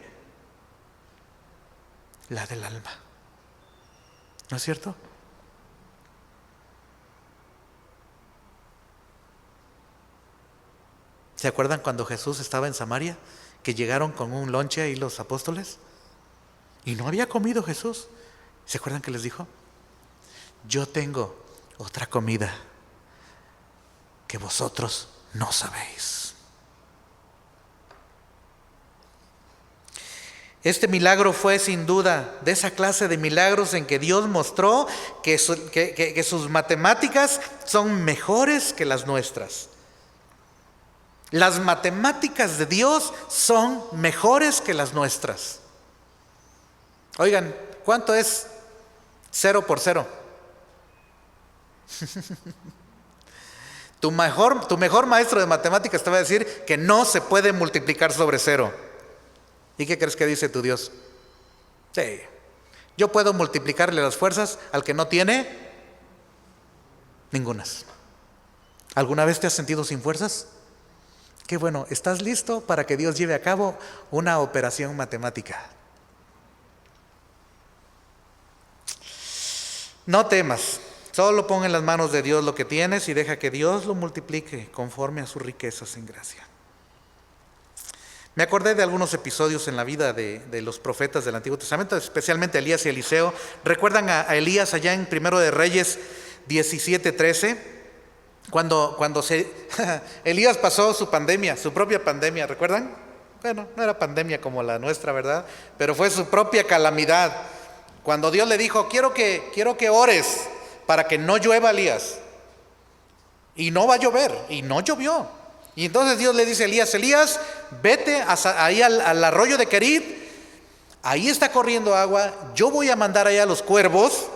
La del alma. ¿No es cierto? ¿Se acuerdan cuando Jesús estaba en Samaria? Que llegaron con un lonche ahí los apóstoles y no había comido Jesús. ¿Se acuerdan que les dijo? Yo tengo otra comida que vosotros no sabéis. Este milagro fue sin duda de esa clase de milagros en que Dios mostró que sus matemáticas son mejores que las nuestras. Las matemáticas de Dios son mejores que las nuestras. Oigan, ¿cuánto es 0 por 0? Tu mejor maestro de matemáticas te va a decir que no se puede multiplicar sobre 0. ¿Y qué crees que dice tu Dios? Sí, yo puedo multiplicarle las fuerzas al que no tiene ningunas. ¿Alguna vez te has sentido sin fuerzas? Qué bueno, ¿estás listo para que Dios lleve a cabo una operación matemática? No temas, solo pon en las manos de Dios lo que tienes y deja que Dios lo multiplique conforme a sus riquezas en gracia. Me acordé de algunos episodios en la vida de los profetas del Antiguo Testamento, especialmente Elías y Eliseo. ¿Recuerdan a Elías allá en Primero de Reyes 17:13? Cuando Elías pasó su pandemia, su propia pandemia, ¿recuerdan? Bueno, no era pandemia como la nuestra, ¿verdad? Pero fue su propia calamidad. Cuando Dios le dijo, quiero que ores para que no llueva, Elías. Y no va a llover, y no llovió. Y entonces Dios le dice a Elías, Elías, vete ahí al arroyo de Querit, ahí está corriendo agua, yo voy a mandar allá a los cuervos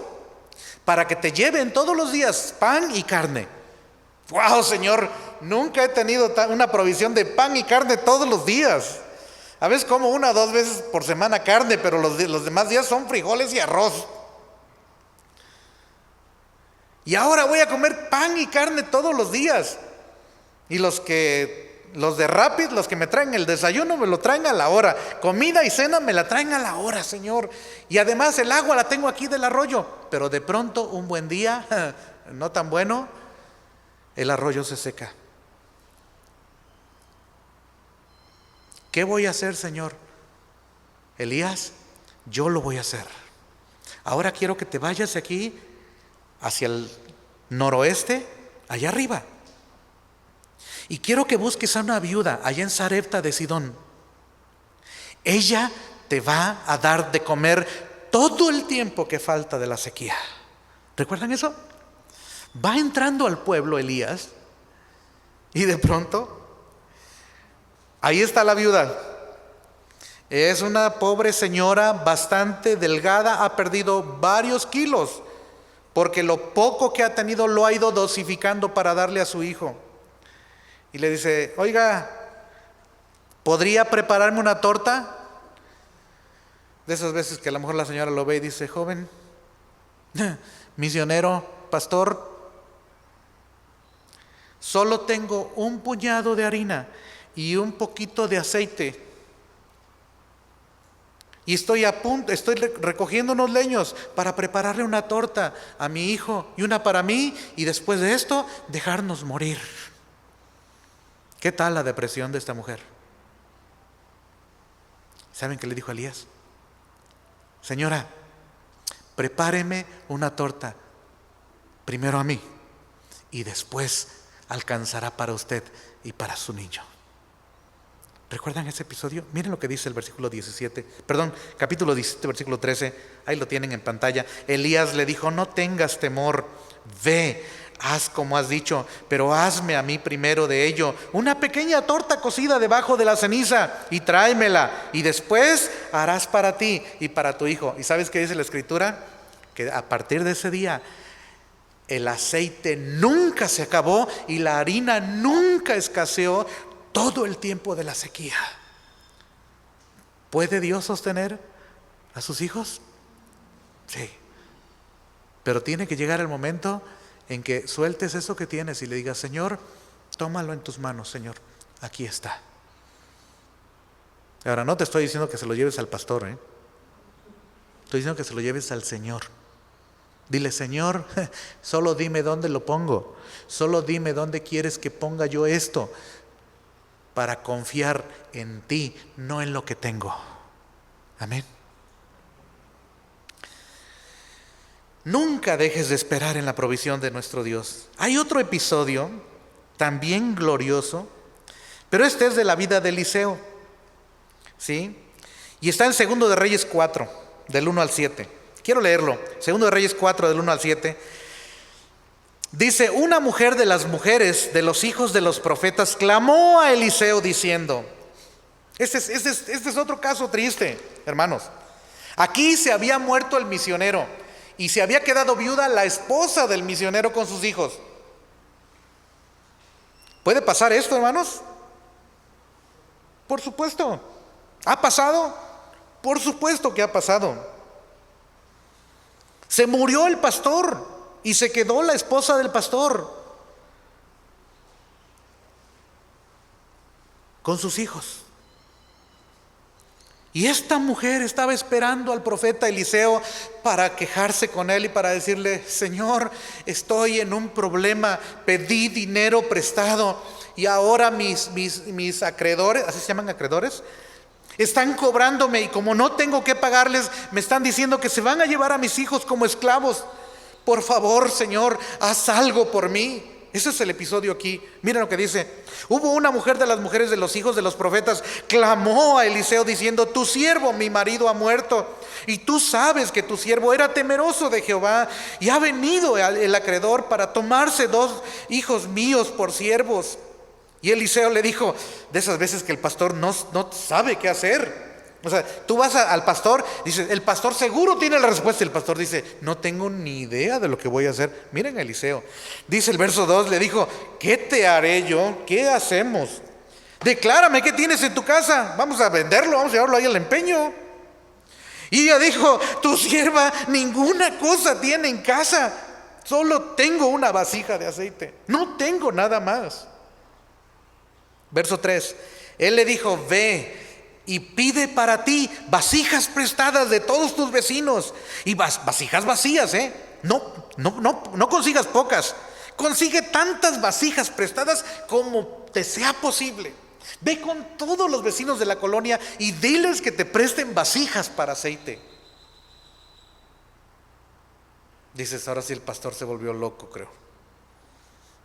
para que te lleven todos los días pan y carne. ¡Wow, Señor! Nunca he tenido una provisión de pan y carne todos los días. A veces como 1 o 2 veces por semana carne, pero los demás días son frijoles y arroz. Y ahora voy a comer pan y carne todos los días. Y los de Rapid, los que me traen el desayuno, me lo traen a la hora. Comida y cena me la traen a la hora, Señor. Y además el agua la tengo aquí del arroyo. Pero de pronto, un buen día, no tan bueno, el arroyo se seca. ¿Qué voy a hacer, Señor? Elías, yo lo voy a hacer. Ahora quiero que te vayas de aquí hacia el noroeste, allá arriba. Y quiero que busques a una viuda allá en Sarepta de Sidón. Ella te va a dar de comer todo el tiempo que falta de la sequía. ¿Recuerdan eso? Va entrando al pueblo Elías y de pronto, ahí está la viuda. Es una pobre señora bastante delgada, ha perdido varios kilos, porque lo poco que ha tenido lo ha ido dosificando para darle a su hijo. Y le dice, oiga, ¿podría prepararme una torta? De esas veces que a lo mejor la señora lo ve y dice, joven, misionero, pastor, solo tengo un puñado de harina y un poquito de aceite. Y estoy recogiendo unos leños para prepararle una torta a mi hijo y una para mí, y después de esto, dejarnos morir. ¿Qué tal la depresión de esta mujer? ¿Saben qué le dijo Elías? Señora, prepáreme una torta, primero a mí, y después alcanzará para usted y para su niño. ¿Recuerdan ese episodio? Miren lo que dice el versículo 17, perdón, capítulo 17, versículo 13, ahí lo tienen en pantalla. Elías le dijo: no tengas temor, ve, haz como has dicho, pero hazme a mí primero de ello una pequeña torta cocida debajo de la ceniza y tráemela, y después harás para ti y para tu hijo. ¿Y sabes qué dice la escritura? Que a partir de ese día el aceite nunca se acabó y la harina nunca escaseó todo el tiempo de la sequía. ¿Puede Dios sostener a sus hijos? Sí. Pero tiene que llegar el momento en que sueltes eso que tienes y le digas: Señor, tómalo en tus manos, Señor, aquí está. Ahora, no te estoy diciendo que se lo lleves al pastor, estoy diciendo que se lo lleves al Señor. Dile: Señor, solo dime dónde lo pongo, solo dime dónde quieres que ponga yo esto, para confiar en ti, no en lo que tengo. Amén. Nunca dejes de esperar en la provisión de nuestro Dios. Hay otro episodio también glorioso, pero este es de la vida de Eliseo, ¿sí? Y está en 2 de Reyes 4, del 1 al 7. Quiero leerlo. 2 de Reyes 4, del 1 al 7. Dice: una mujer de las mujeres de los hijos de los profetas clamó a Eliseo diciendo, este es otro caso triste, hermanos. Aquí se había muerto el misionero y se había quedado viuda la esposa del misionero con sus hijos. ¿Puede pasar esto, hermanos? Por supuesto. ¿Ha pasado? Por supuesto que ha pasado. Se murió el pastor y se quedó la esposa del pastor con sus hijos. Y esta mujer estaba esperando al profeta Eliseo para quejarse con él y para decirle: Señor, estoy en un problema, pedí dinero prestado y ahora mis acreedores, ¿así se llaman acreedores?, están cobrándome, y como no tengo que pagarles, me están diciendo que se van a llevar a mis hijos como esclavos. Por favor, Señor, haz algo por mí. Ese es el episodio aquí. Miren lo que dice: hubo una mujer de las mujeres de los hijos de los profetas, clamó a Eliseo diciendo: tu siervo, mi marido, ha muerto, y tú sabes que tu siervo era temeroso de Jehová, y ha venido el acreedor para tomarse 2 hijos míos por siervos. Y Eliseo le dijo, de esas veces que el pastor no sabe qué hacer. O sea, tú vas al pastor, dices: el pastor seguro tiene la respuesta. Y el pastor dice: no tengo ni idea de lo que voy a hacer. Miren a Eliseo. Dice el verso 2, le dijo: ¿qué te haré yo? ¿Qué hacemos? Declárame qué tienes en tu casa. Vamos a venderlo, vamos a llevarlo ahí al empeño. Y ella dijo: tu sierva ninguna cosa tiene en casa, solo tengo una vasija de aceite, no tengo nada más. Verso 3, él le dijo: ve y pide para ti vasijas prestadas de todos tus vecinos, y vasijas vacías, no consigas pocas, consigue tantas vasijas prestadas como te sea posible. Ve con todos los vecinos de la colonia y diles que te presten vasijas para aceite. Dices: ahora sí el pastor se volvió loco, creo.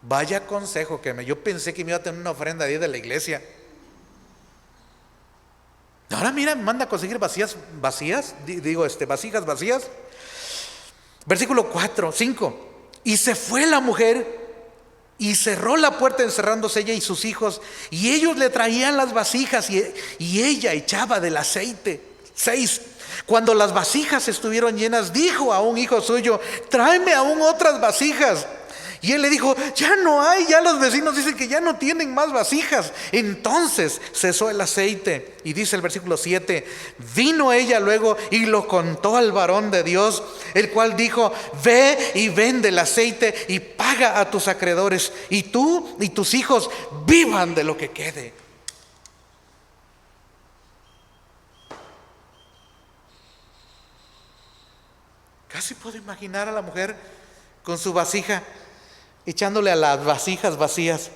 Vaya consejo yo pensé que me iba a tener una ofrenda ahí de la iglesia. Ahora mira, me manda a conseguir vasijas vacías. Versículo 5. Y se fue la mujer y cerró la puerta, encerrándose ella y sus hijos, y ellos le traían las vasijas y ella echaba del aceite. 6. Cuando las vasijas estuvieron llenas, dijo a un hijo suyo: tráeme aún otras vasijas. Y él le dijo: ya no hay, ya los vecinos dicen que ya no tienen más vasijas. Entonces cesó el aceite. Y dice el versículo 7, vino ella luego y lo contó al varón de Dios, el cual dijo: ve y vende el aceite y paga a tus acreedores, y tú y tus hijos vivan de lo que quede. Casi puedo imaginar a la mujer con su vasija, echándole a las vasijas vacías: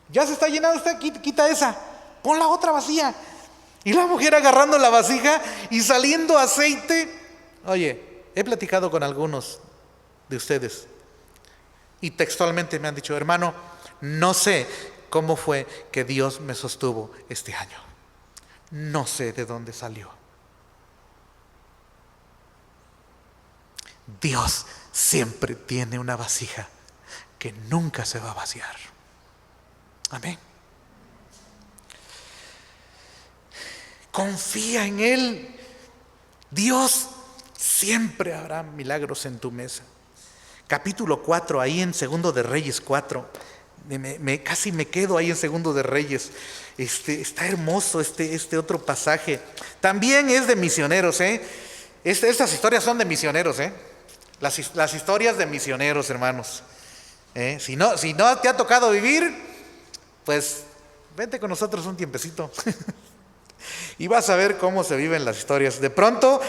ya se está llenando, quita esa, pon la otra vacía. Y la mujer agarrando la vasija y saliendo aceite. Oye, he platicado con algunos de ustedes y textualmente me han dicho: hermano, no sé cómo fue que Dios me sostuvo este año. No sé de dónde salió. Dios siempre tiene una vasija que nunca se va a vaciar. Amén. Confía en Él. Dios siempre hará milagros en tu mesa. Capítulo 4, ahí en Segundo de Reyes 4. Casi me quedo ahí en Segundo de Reyes. Está hermoso este otro pasaje. También es de misioneros, Estas historias son de misioneros, Las historias de misioneros, hermanos. Si no te ha tocado vivir, pues vente con nosotros un tiempecito. Y vas a ver cómo se viven las historias. De pronto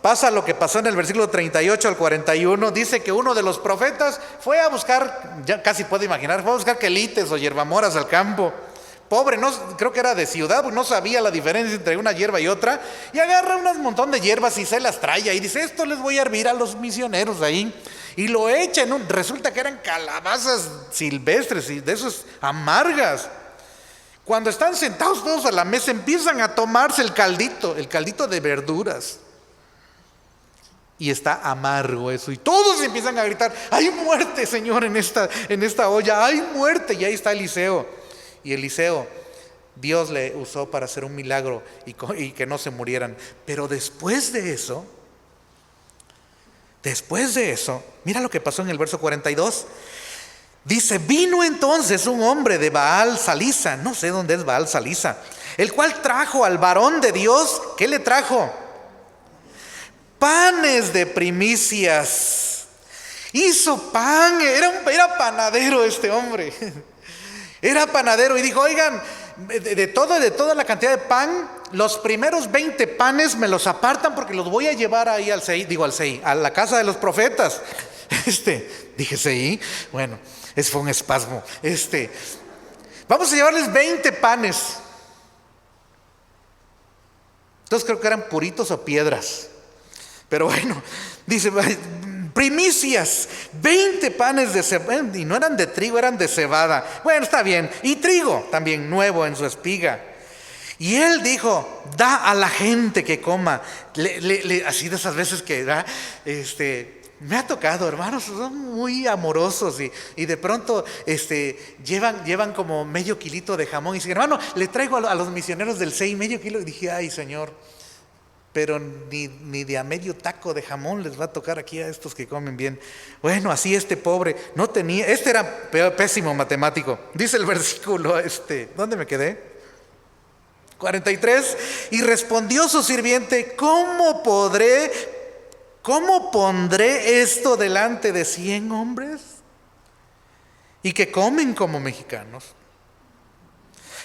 pasa lo que pasó en el versículo 38 al 41. Dice que uno de los profetas fue a buscar, ya casi puedo imaginar, fue a buscar quelites o hierbamoras al campo. Pobre, creo que era de ciudad, no sabía la diferencia entre una hierba y otra. Y agarra un montón de hierbas y se las trae y dice, esto les voy a hervir a los misioneros ahí. Y lo echa, resulta que eran calabazas silvestres y de esas amargas. Cuando están sentados todos a la mesa, empiezan a tomarse el caldito de verduras. Y está amargo eso. Y todos empiezan a gritar, hay muerte, Señor, en esta olla, hay muerte. Y ahí está Eliseo. Y Eliseo, Dios le usó para hacer un milagro y que no se murieran. Pero después de eso, mira lo que pasó en el verso 42. Dice, vino entonces un hombre de Baal Salisa, no sé dónde es Baal Salisa, el cual trajo al varón de Dios. ¿Qué le trajo? Panes de primicias. Hizo pan, era panadero este hombre. Era panadero y dijo, oigan, de toda la cantidad de pan, los primeros 20 panes me los apartan porque los voy a llevar ahí a la casa de los profetas. Dije Seí, bueno, fue un espasmo. Vamos a llevarles 20 panes. Entonces creo que eran puritos o piedras. Pero bueno, dice, primicias, 20 panes de cebada, y no eran de trigo, eran de cebada. Bueno, está bien. Y trigo también nuevo en su espiga. Y él dijo, da a la gente que coma. Así de esas veces que da, me ha tocado, hermanos, son muy amorosos y de pronto llevan como medio kilito de jamón y dicen, hermano, le traigo a los misioneros del CEI medio kilo. Y dije, ay, Señor, pero ni de a medio taco de jamón les va a tocar aquí a estos que comen bien. Bueno, así pobre no tenía, era pésimo matemático. Dice el versículo, ¿dónde me quedé? 43. Y respondió su sirviente, ¿cómo pondré esto delante de 100 hombres? Y que comen como mexicanos.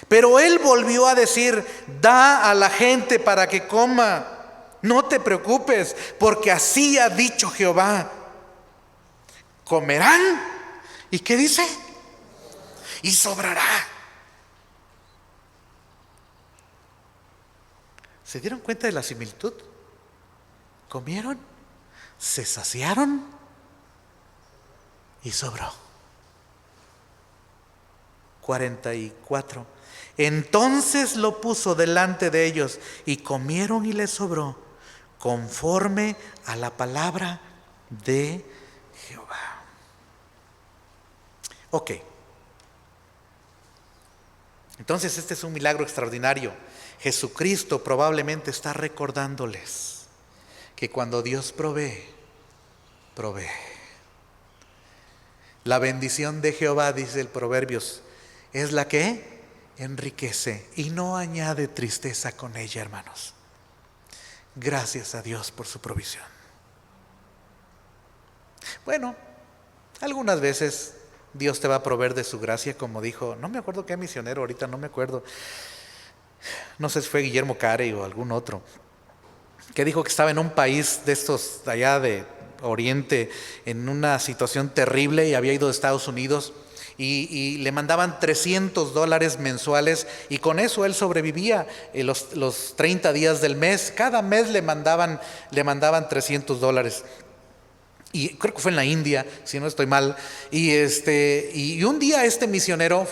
Pero él volvió a decir, da a la gente para que coma. No te preocupes, porque así ha dicho Jehová. Comerán. ¿Y qué dice? Y sobrará. ¿Se dieron cuenta de la similitud? Comieron, se saciaron y sobró. 44. Entonces lo puso delante de ellos y comieron y les sobró, conforme a la palabra de Jehová. Ok. Entonces este es un milagro extraordinario. Jesucristo probablemente está recordándoles que cuando Dios provee. La bendición de Jehová, dice el Proverbios, es la que enriquece y no añade tristeza con ella, hermanos. Gracias a Dios por su provisión. Bueno, algunas veces Dios te va a proveer de su gracia, como dijo, no me acuerdo qué misionero ahorita, no me acuerdo. No sé si fue Guillermo Carey o algún otro, que dijo que estaba en un país de estos de allá de Oriente en una situación terrible y había ido a Estados Unidos y le mandaban $300 mensuales y con eso él sobrevivía los 30 días del mes. Cada mes le mandaban $300. Y creo que fue en la India, si no estoy mal. Y un día este misionero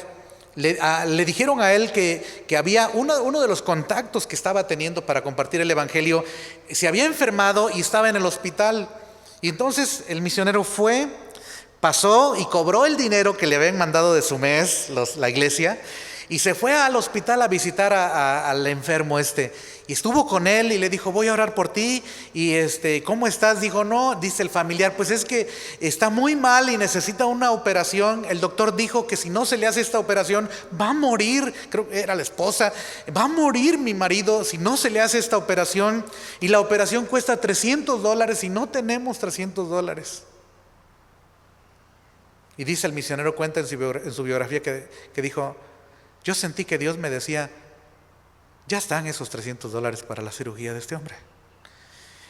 Le dijeron a él que había uno de los contactos que estaba teniendo para compartir el evangelio, se había enfermado y estaba en el hospital. Y entonces el misionero fue, pasó y cobró el dinero que le habían mandado de su mes la iglesia, y se fue al hospital a visitar al enfermo y estuvo con él y le dijo: voy a orar por ti. Y ¿cómo estás? Dijo: no, dice el familiar, pues es que está muy mal y necesita una operación. El doctor dijo que si no se le hace esta operación va a morir. Creo que era la esposa: va a morir mi marido si no se le hace esta operación, y la operación cuesta $300 y no tenemos $300. Y dice el misionero, cuenta en su biografía que dijo: yo sentí que Dios me decía: ya están esos $300 para la cirugía de este hombre.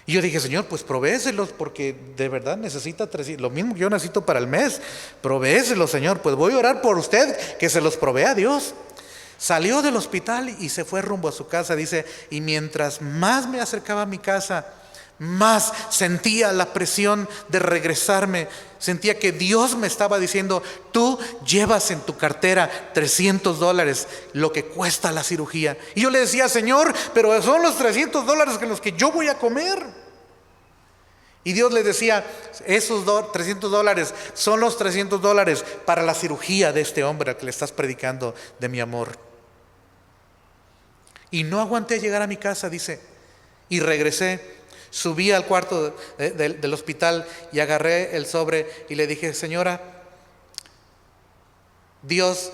Y yo dije: Señor, pues provéeselos, porque de verdad necesita 300, lo mismo que yo necesito para el mes. Provéeselos, Señor. Pues voy a orar por usted, que se los provea Dios. Salió del hospital y se fue rumbo a su casa. Dice: y mientras más me acercaba a mi casa, más sentía la presión de regresarme. Sentía que Dios me estaba diciendo: tú llevas en tu cartera $300, lo que cuesta la cirugía. Y yo le decía: Señor, pero son los $300 con los que yo voy a comer. Y Dios le decía: esos $300 son los $300 para la cirugía de este hombre al que le estás predicando de mi amor. Y no aguanté llegar a mi casa, dice, y regresé. Subí al cuarto del hospital y agarré el sobre y le dije: señora, Dios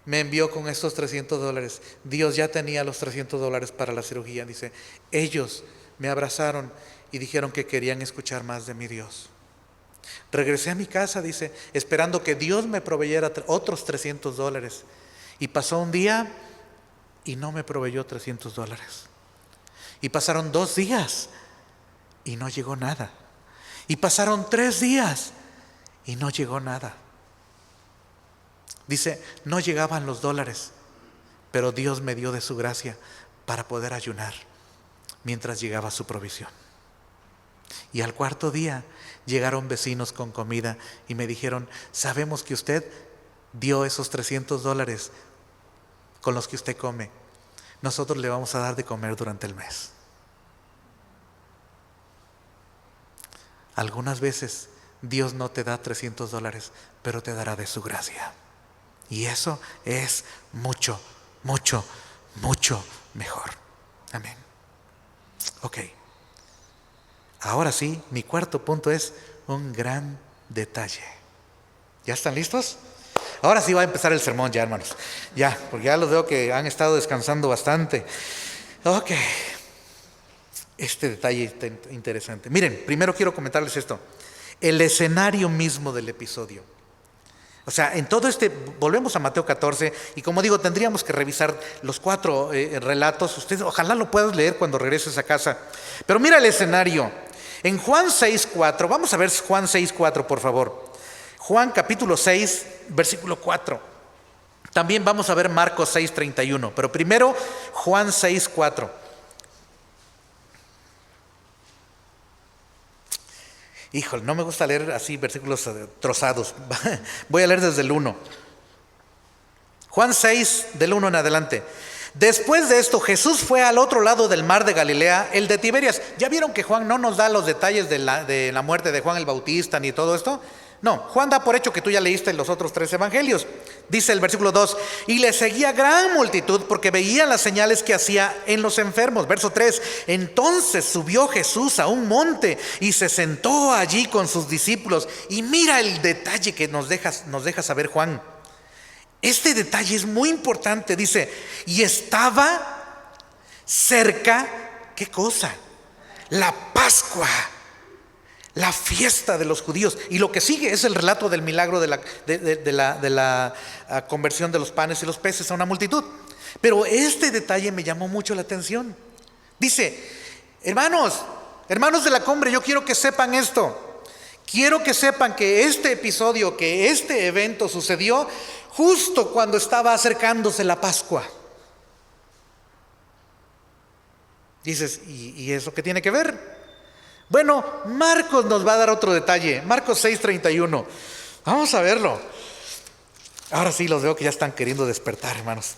me envió con estos $300. Dios ya tenía los $300 para la cirugía. Dice: ellos me abrazaron y dijeron que querían escuchar más de mi Dios. Regresé a mi casa, dice, esperando que Dios me proveyera otros $300. Y pasó un día y no me proveyó $300. Y pasaron 2 días y no llegó nada. Y pasaron 3 días y no llegó nada. Dice: no llegaban los dólares, pero Dios me dio de su gracia para poder ayunar mientras llegaba su provisión. Y al 4.º día llegaron vecinos con comida y me dijeron: sabemos que usted dio esos $300 con los que usted come. Nosotros le vamos a dar de comer durante el mes. Algunas veces Dios no te da $300, pero te dará de su gracia. Y eso es mucho, mucho, mucho mejor. Amén. Ok. Ahora sí, mi cuarto punto es un gran detalle. ¿Ya están listos? Ahora sí va a empezar el sermón ya, hermanos. Ya, porque ya los veo que han estado descansando bastante. Ok. Este detalle está interesante. Miren, primero quiero comentarles esto. El escenario mismo del episodio. O sea, en todo volvemos a Mateo 14, y como digo, tendríamos que revisar los 4 relatos. Usted ojalá lo puedas leer cuando regreses a casa. Pero mira el escenario. En Juan 6:4, vamos a ver Juan 6:4, por favor. Juan capítulo 6, versículo 4. También vamos a ver Marcos 6:31, pero primero Juan 6:4. Híjole, no me gusta leer así versículos trozados. Voy a leer desde el 1. Juan 6, del 1 en adelante. Después de esto, Jesús fue al otro lado del mar de Galilea, el de Tiberias. ¿Ya vieron que Juan no nos da los detalles de la muerte de Juan el Bautista ni todo esto? No, Juan da por hecho que tú ya leíste los otros 3 evangelios. Dice el versículo 2: y le seguía gran multitud porque veían las señales que hacía en los enfermos. Verso 3: entonces subió Jesús a un monte y se sentó allí con sus discípulos. Y mira el detalle que nos deja saber Juan. Este detalle es muy importante. Dice: y estaba cerca, ¿qué cosa? La Pascua, la fiesta de los judíos. Y lo que sigue es el relato del milagro de la conversión de los panes y los peces a una multitud. Pero este detalle me llamó mucho la atención. Dice: hermanos de la cumbre, yo quiero que sepan esto. Quiero que sepan que este episodio, que este evento sucedió justo cuando estaba acercándose la Pascua. Dices: ¿y eso qué tiene que ver? Bueno, Marcos nos va a dar otro detalle. Marcos 6:31. Vamos a verlo. Ahora sí los veo que ya están queriendo despertar, hermanos.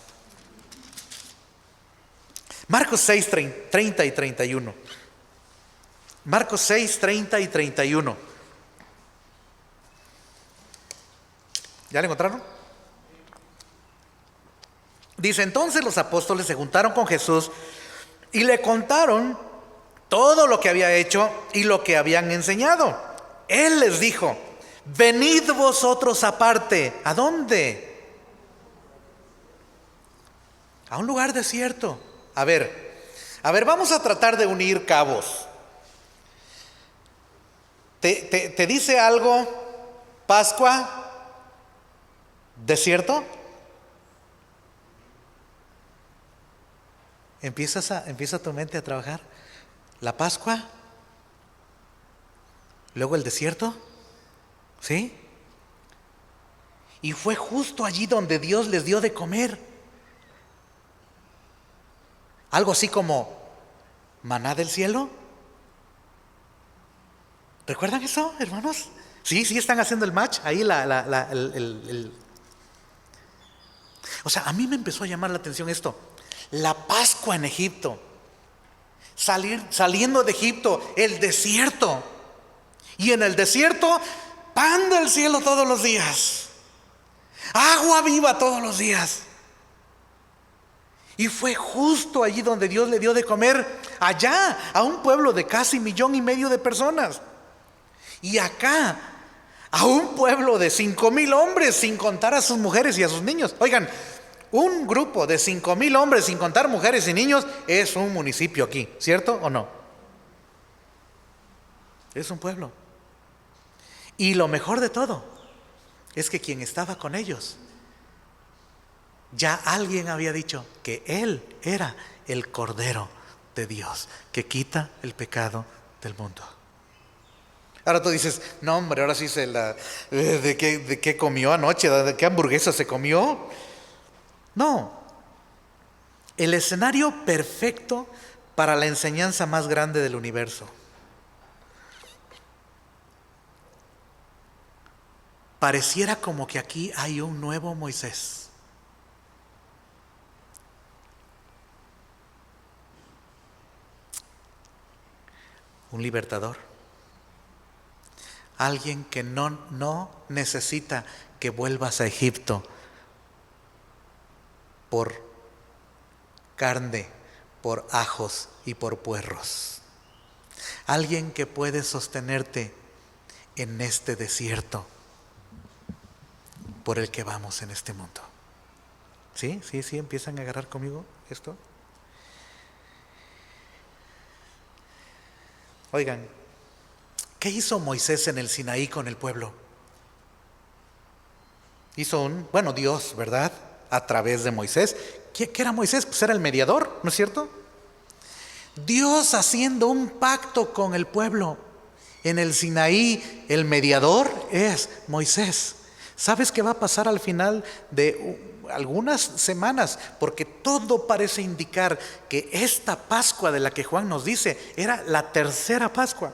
Marcos 6, 30 y 31. Marcos 6, 30 y 31. ¿Ya le encontraron? Dice: entonces los apóstoles se juntaron con Jesús y le contaron todo lo que había hecho y lo que habían enseñado. Él les dijo: venid vosotros aparte. ¿A dónde? A un lugar desierto. A ver, vamos a tratar de unir cabos. ¿Te dice algo Pascua? ¿Desierto? Empieza tu mente a trabajar. La Pascua, luego el desierto, ¿sí? Y fue justo allí donde Dios les dio de comer. Algo así como maná del cielo. ¿Recuerdan eso, hermanos? Sí, están haciendo el match. Ahí O sea, a mí me empezó a llamar la atención esto. La Pascua en Egipto. Saliendo de Egipto, el desierto. Y en el desierto, pan del cielo todos los días. Agua viva todos los días. Y fue justo allí donde Dios le dio de comer allá a un pueblo de casi 1,5 millones de personas. Y acá a un pueblo de 5,000 hombres, sin contar a sus mujeres y a sus niños. Oigan, un grupo de 5,000 hombres, sin contar mujeres y niños, es un municipio aquí, ¿cierto o no? Es un pueblo. Y lo mejor de todo es que quien estaba con ellos, ya alguien había dicho que Él era el Cordero de Dios, que quita el pecado del mundo. Ahora tú dices: no, hombre, ahora sí ¿de qué comió anoche? ¿De qué hamburguesa se comió? No. El escenario perfecto para la enseñanza más grande del universo. Pareciera como que aquí hay un nuevo Moisés. Un libertador. Alguien que no necesita que vuelvas a Egipto por carne, por ajos y por puerros. Alguien que puede sostenerte en este desierto por el que vamos en este mundo. ¿Sí? ¿Empiezan a agarrar conmigo esto? Oigan, ¿qué hizo Moisés en el Sinaí con el pueblo? Hizo Dios, ¿verdad? A través de Moisés. ¿Qué era Moisés? Pues era el mediador, ¿no es cierto? Dios haciendo un pacto con el pueblo. En el Sinaí, el mediador es Moisés. ¿Sabes qué va a pasar al final de algunas semanas? Porque todo parece indicar que esta Pascua de la que Juan nos dice era la tercera Pascua.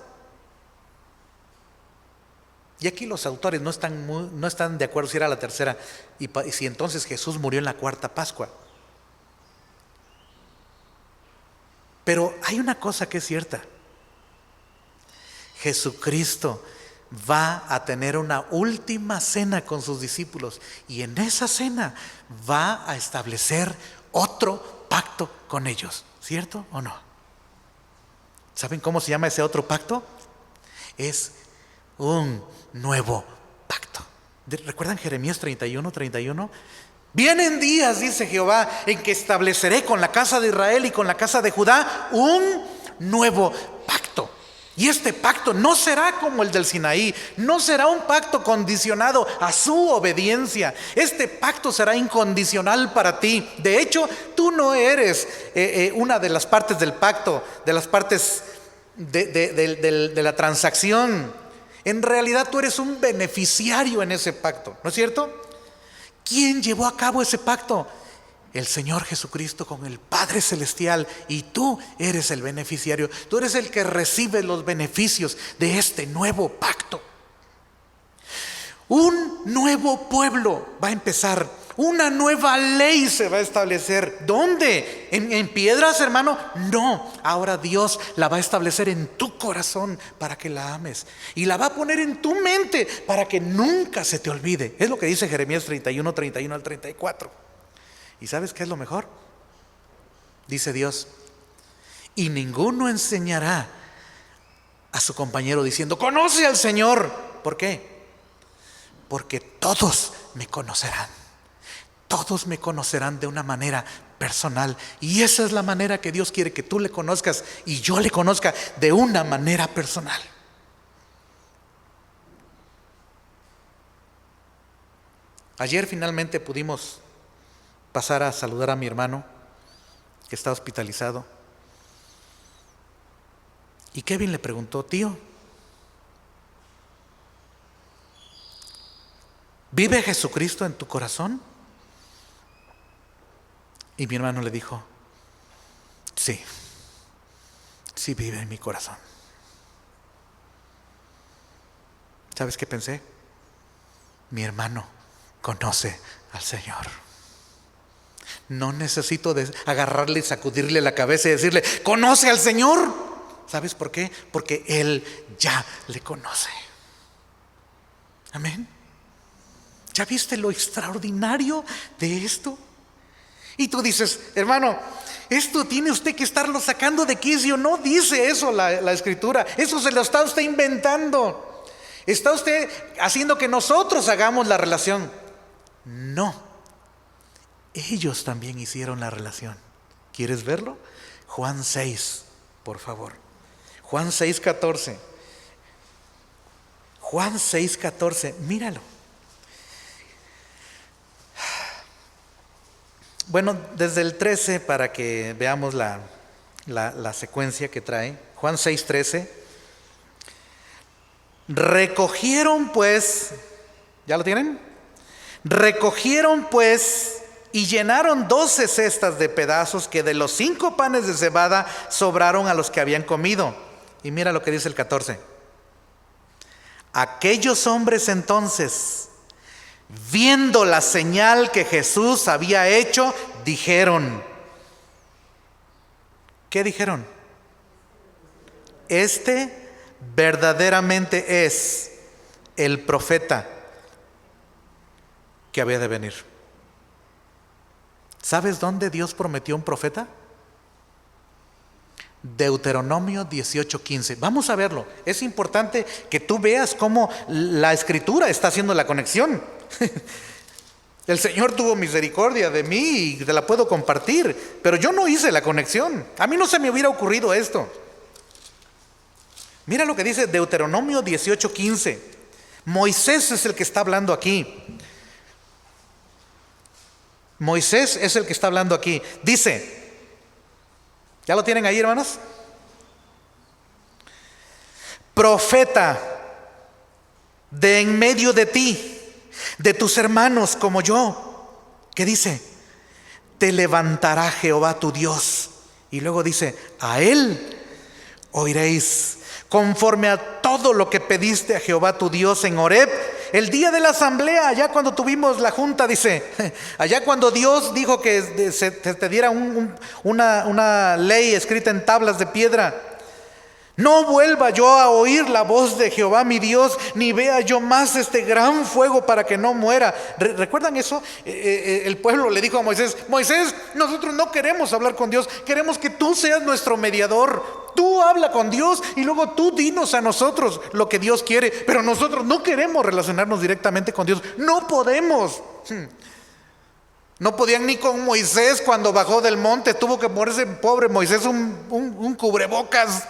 Y aquí los autores no están de acuerdo si era la tercera y si entonces Jesús murió en la cuarta Pascua. Pero hay una cosa que es cierta. Jesucristo va a tener una última cena con sus discípulos y en esa cena va a establecer otro pacto con ellos, ¿cierto o no? ¿Saben cómo se llama ese otro pacto? Es un nuevo pacto. ¿Recuerdan Jeremías 31:31? Vienen días, dice Jehová, en que estableceré con la casa de Israel y con la casa de Judá un nuevo pacto. Y este pacto no será como el del Sinaí, no será un pacto condicionado a su obediencia. Este pacto será incondicional para ti. De hecho, tú no eres una de las partes del pacto, de las partes de la transacción. En realidad tú eres un beneficiario en ese pacto, ¿no es cierto? ¿Quién llevó a cabo ese pacto? El Señor Jesucristo con el Padre Celestial, y tú eres el beneficiario. Tú eres el que recibe los beneficios de este nuevo pacto. Un nuevo pueblo va a empezar. Una nueva ley se va a establecer. ¿Dónde? ¿En piedras, hermano? No. Ahora Dios la va a establecer en tu corazón para que la ames. Y la va a poner en tu mente para que nunca se te olvide. Es lo que dice Jeremías 31, 31 al 34. ¿Y sabes qué es lo mejor? Dice Dios: y ninguno enseñará a su compañero diciendo: conoce al Señor. ¿Por qué? Porque todos me conocerán. Todos me conocerán de una manera personal. Y esa es la manera que Dios quiere que tú le conozcas y yo le conozca, de una manera personal. Ayer finalmente pudimos pasar a saludar a mi hermano que está hospitalizado. Y Kevin le preguntó: tío, ¿vive Jesucristo en tu corazón? Y mi hermano le dijo: sí, sí vive en mi corazón. ¿Sabes qué pensé? Mi hermano conoce al Señor. No necesito agarrarle y sacudirle la cabeza y decirle: conoce al Señor. ¿Sabes por qué? Porque Él ya le conoce. Amén. ¿Ya viste lo extraordinario de esto? Y tú dices: hermano, esto tiene usted que estarlo sacando de quicio. No dice eso la Escritura. Eso se lo está usted inventando. Está usted haciendo que nosotros hagamos la relación. No. Ellos también hicieron la relación. ¿Quieres verlo? Juan 6, por favor. Juan 6:14. Juan 6:14. Míralo. Bueno, desde el 13, para que veamos la secuencia que trae. Juan 6:13. Recogieron pues, ¿ya lo tienen? Recogieron pues y llenaron 12 cestas de pedazos que de los 5 panes de cebada sobraron a los que habían comido. Y mira lo que dice el 14. Aquellos hombres entonces, viendo la señal que Jesús había hecho, dijeron. ¿Qué dijeron? Este verdaderamente es el profeta que había de venir. ¿Sabes dónde Dios prometió un profeta? Deuteronomio 18:15. Vamos a verlo. Es importante que tú veas cómo la Escritura está haciendo la conexión. El Señor tuvo misericordia de mí y te la puedo compartir, pero yo no hice la conexión. A mí no se me hubiera ocurrido esto. Mira lo que dice Deuteronomio 18:15. Moisés es el que está hablando aquí. Moisés es el que está hablando aquí. Dice, ¿ya lo tienen ahí, hermanos? Profeta de en medio de ti, de tus hermanos como yo. ¿Qué dice? Te levantará Jehová tu Dios. Y luego dice, a Él oiréis, conforme a todo lo que pediste a Jehová tu Dios en Horeb, el día de la asamblea, allá cuando tuvimos la junta, dice, allá cuando Dios dijo que se te diera una ley escrita en tablas de piedra. No vuelva yo a oír la voz de Jehová mi Dios, ni vea yo más este gran fuego para que no muera. ¿Recuerdan eso? El pueblo le dijo a Moisés, Moisés, nosotros no queremos hablar con Dios, queremos que tú seas nuestro mediador. Tú habla con Dios y luego tú dinos a nosotros lo que Dios quiere, pero nosotros no queremos relacionarnos directamente con Dios. No podemos. No podían ni con Moisés cuando bajó del monte, tuvo que ponerse pobre Moisés un cubrebocas.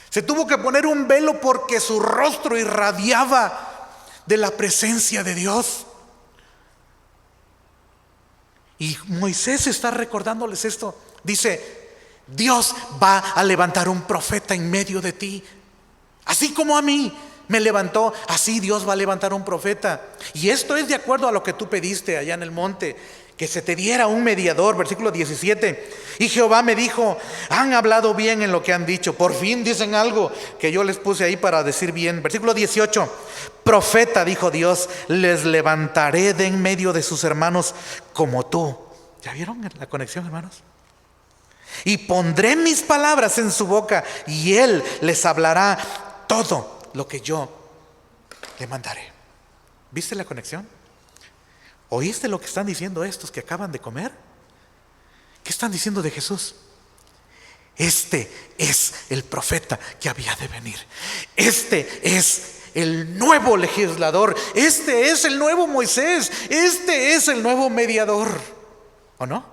Se tuvo que poner un velo porque su rostro irradiaba de la presencia de Dios. Y Moisés está recordándoles esto. Dice, Dios va a levantar un profeta en medio de ti. Así como a mí me levantó, así Dios va a levantar un profeta. Y esto es de acuerdo a lo que tú pediste allá en el monte, que se te diera un mediador. Versículo 17. Y Jehová me dijo, han hablado bien en lo que han dicho. Por fin dicen algo que yo les puse ahí para decir bien. Versículo 18. Profeta, dijo Dios, les levantaré de en medio de sus hermanos como tú. ¿Ya vieron la conexión, hermanos? Y pondré mis palabras en su boca y él les hablará todo lo que yo le mandaré. ¿Viste la conexión? ¿Oíste lo que están diciendo estos que acaban de comer? ¿Qué están diciendo de Jesús? Este es el profeta que había de venir. Este es el nuevo legislador. Este es el nuevo Moisés. Este es el nuevo mediador. ¿O no?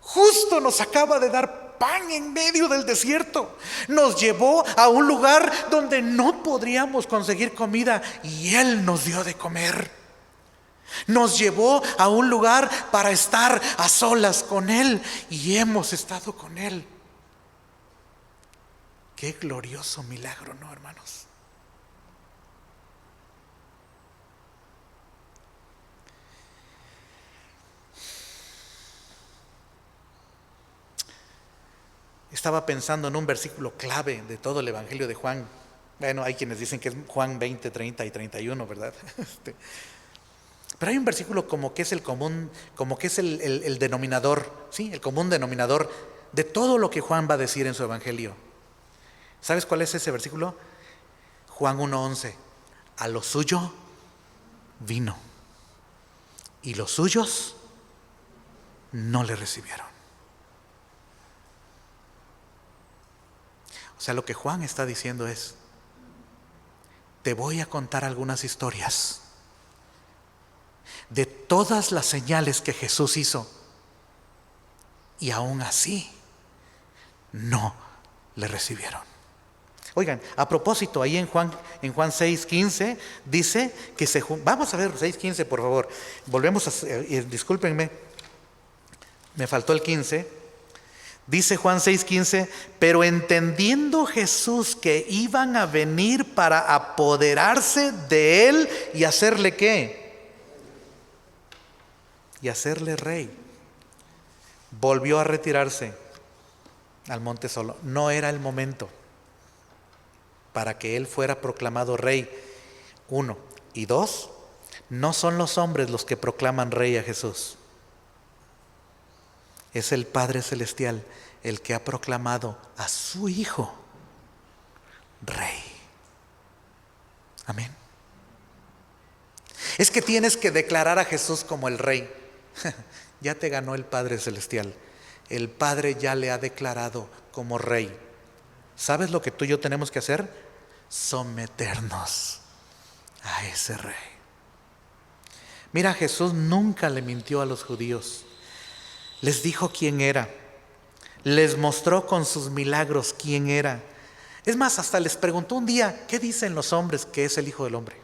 Justo nos acaba de dar pan en medio del desierto. Nos llevó a un lugar donde no podríamos conseguir comida y Él nos dio de comer. Nos llevó a un lugar para estar a solas con Él y hemos estado con Él. Qué glorioso milagro, ¿no, hermanos? Estaba pensando en un versículo clave de todo el Evangelio de Juan. Bueno, hay quienes dicen que es Juan 20, 30 y 31, ¿verdad? Pero hay un versículo como que es el común, como que es el denominador, ¿sí? El común denominador de todo lo que Juan va a decir en su Evangelio. ¿Sabes cuál es ese versículo? Juan 1:11. A lo suyo vino y los suyos no le recibieron. O sea, lo que Juan está diciendo es: te voy a contar algunas historias de todas las señales que Jesús hizo y aún así no le recibieron. Oigan, a propósito, ahí en Juan 6:15 dice que vamos a ver 6:15, por favor. Volvemos discúlpenme, me faltó el 15. Dice Juan 6:15, pero entendiendo Jesús que iban a venir para apoderarse de él y hacerle ¿qué? Y hacerle rey, volvió a retirarse al monte solo. No era el momento para que él fuera proclamado rey. 1. Y 2, no son los hombres los que proclaman rey a Jesús. Es el Padre Celestial el que ha proclamado a su Hijo Rey. Amén. Es que tienes que declarar a Jesús como el Rey. Ya te ganó el Padre Celestial. El Padre ya le ha declarado como Rey. ¿Sabes lo que tú y yo tenemos que hacer? Someternos a ese Rey. Mira, Jesús nunca le mintió a los judíos. Les dijo quién era. Les mostró con sus milagros quién era. Es más, hasta les preguntó un día: ¿qué dicen los hombres que es el Hijo del Hombre?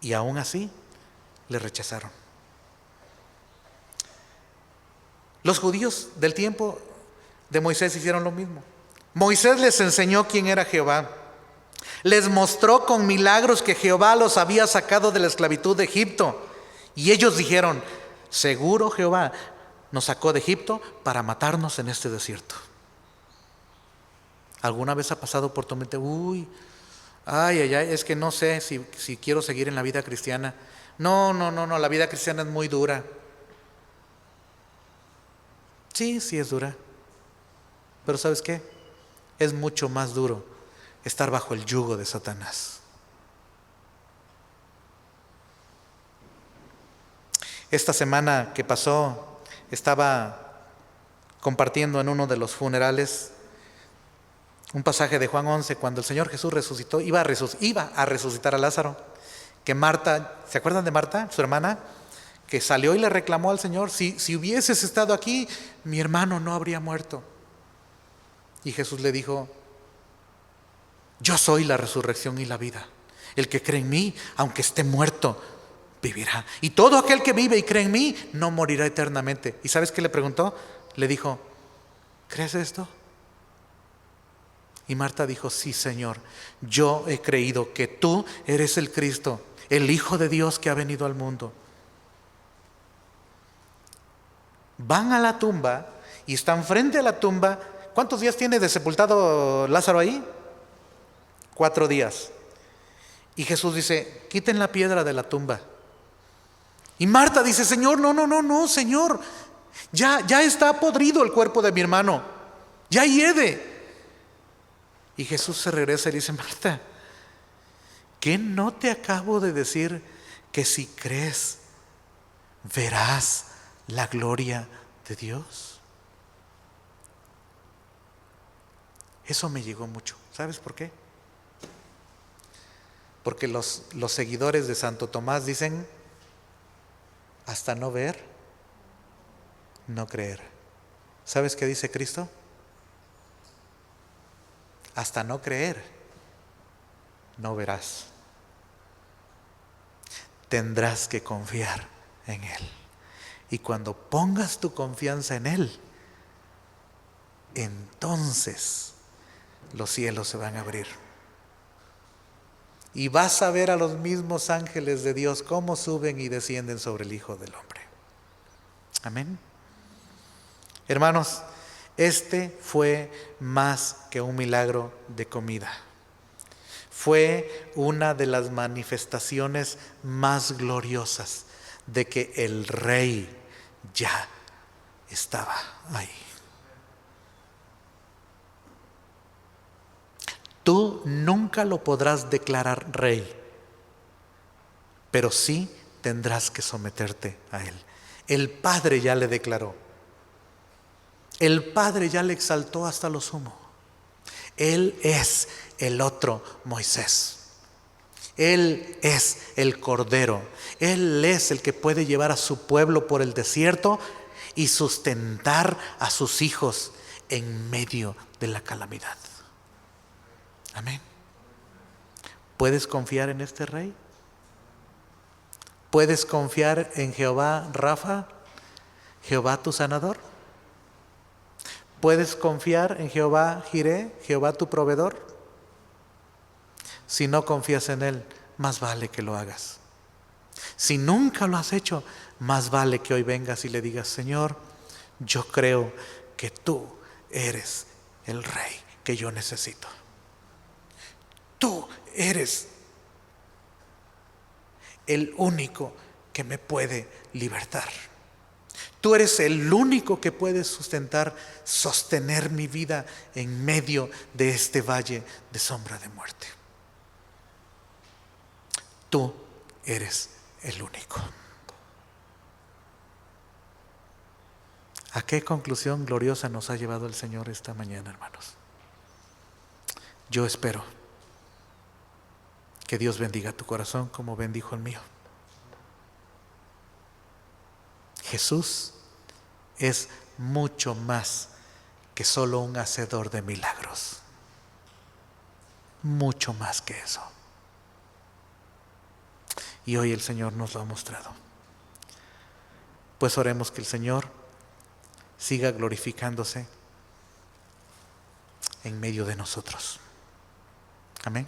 Y aún así le rechazaron. Los judíos del tiempo de Moisés hicieron lo mismo. Moisés les enseñó quién era Jehová. Les mostró con milagros que Jehová los había sacado de la esclavitud de Egipto. Y ellos dijeron: seguro Jehová nos sacó de Egipto para matarnos en este desierto. ¿Alguna vez ha pasado por tu mente: es que no sé si quiero seguir en la vida cristiana? No, la vida cristiana es muy dura. Sí es dura. Pero ¿sabes qué? Es mucho más duro estar bajo el yugo de Satanás. Esta semana que pasó, estaba compartiendo en uno de los funerales un pasaje de Juan 11, cuando el Señor Jesús resucitó, iba a resucitar a Lázaro, que Marta, ¿se acuerdan de Marta, su hermana? Que salió y le reclamó al Señor: si hubieses estado aquí, mi hermano no habría muerto. Y Jesús le dijo: yo soy la resurrección y la vida. El que cree en mí, aunque esté muerto, vivirá. Y todo aquel que vive y cree en mí no morirá eternamente. ¿Y sabes qué le preguntó? Le dijo: ¿crees esto? Y Marta dijo: sí, Señor, yo he creído que tú eres el Cristo, el Hijo de Dios que ha venido al mundo. Van a la tumba y están frente a la tumba ¿Cuántos días tiene de sepultado Lázaro ahí? 4 días. Y Jesús dice, quiten la piedra de la tumba. Y Marta dice, Señor, no, Señor, ya está podrido el cuerpo de mi hermano, ya hiede. Y Jesús se regresa y dice, Marta, ¿qué no te acabo de decir que si crees verás la gloria de Dios? Eso me llegó mucho. ¿Sabes por qué? Porque los seguidores de Santo Tomás dicen, hasta no ver, no creer. ¿Sabes qué dice Cristo? Hasta no creer, no verás. Tendrás que confiar en Él. Y cuando pongas tu confianza en Él, entonces los cielos se van a abrir. Y vas a ver a los mismos ángeles de Dios cómo suben y descienden sobre el Hijo del Hombre. Amén. Hermanos, este fue más que un milagro de comida. Fue una de las manifestaciones más gloriosas de que el Rey ya estaba ahí. Tú nunca lo podrás declarar rey, pero sí tendrás que someterte a Él. El Padre ya le declaró. El Padre ya le exaltó hasta lo sumo. Él es el otro Moisés. Él es el Cordero. Él es el que puede llevar a su pueblo por el desierto y sustentar a sus hijos en medio de la calamidad. Amén. ¿Puedes confiar en este Rey? ¿Puedes confiar en Jehová Rafa, Jehová tu sanador? ¿Puedes confiar en Jehová Jireh, Jehová tu proveedor? Si no confías en Él, más vale que lo hagas. Si nunca lo has hecho, más vale que hoy vengas y le digas, Señor, yo creo que tú eres el Rey que yo necesito. Tú eres el único que me puede libertar. Tú eres el único que puede sostener mi vida en medio de este valle de sombra de muerte. Tú eres el único. ¿A qué conclusión gloriosa nos ha llevado el Señor esta mañana, hermanos? Yo espero que Dios bendiga tu corazón como bendijo el mío. Jesús es mucho más que solo un hacedor de milagros. Mucho más que eso. Y hoy el Señor nos lo ha mostrado. Pues oremos que el Señor siga glorificándose en medio de nosotros. Amén.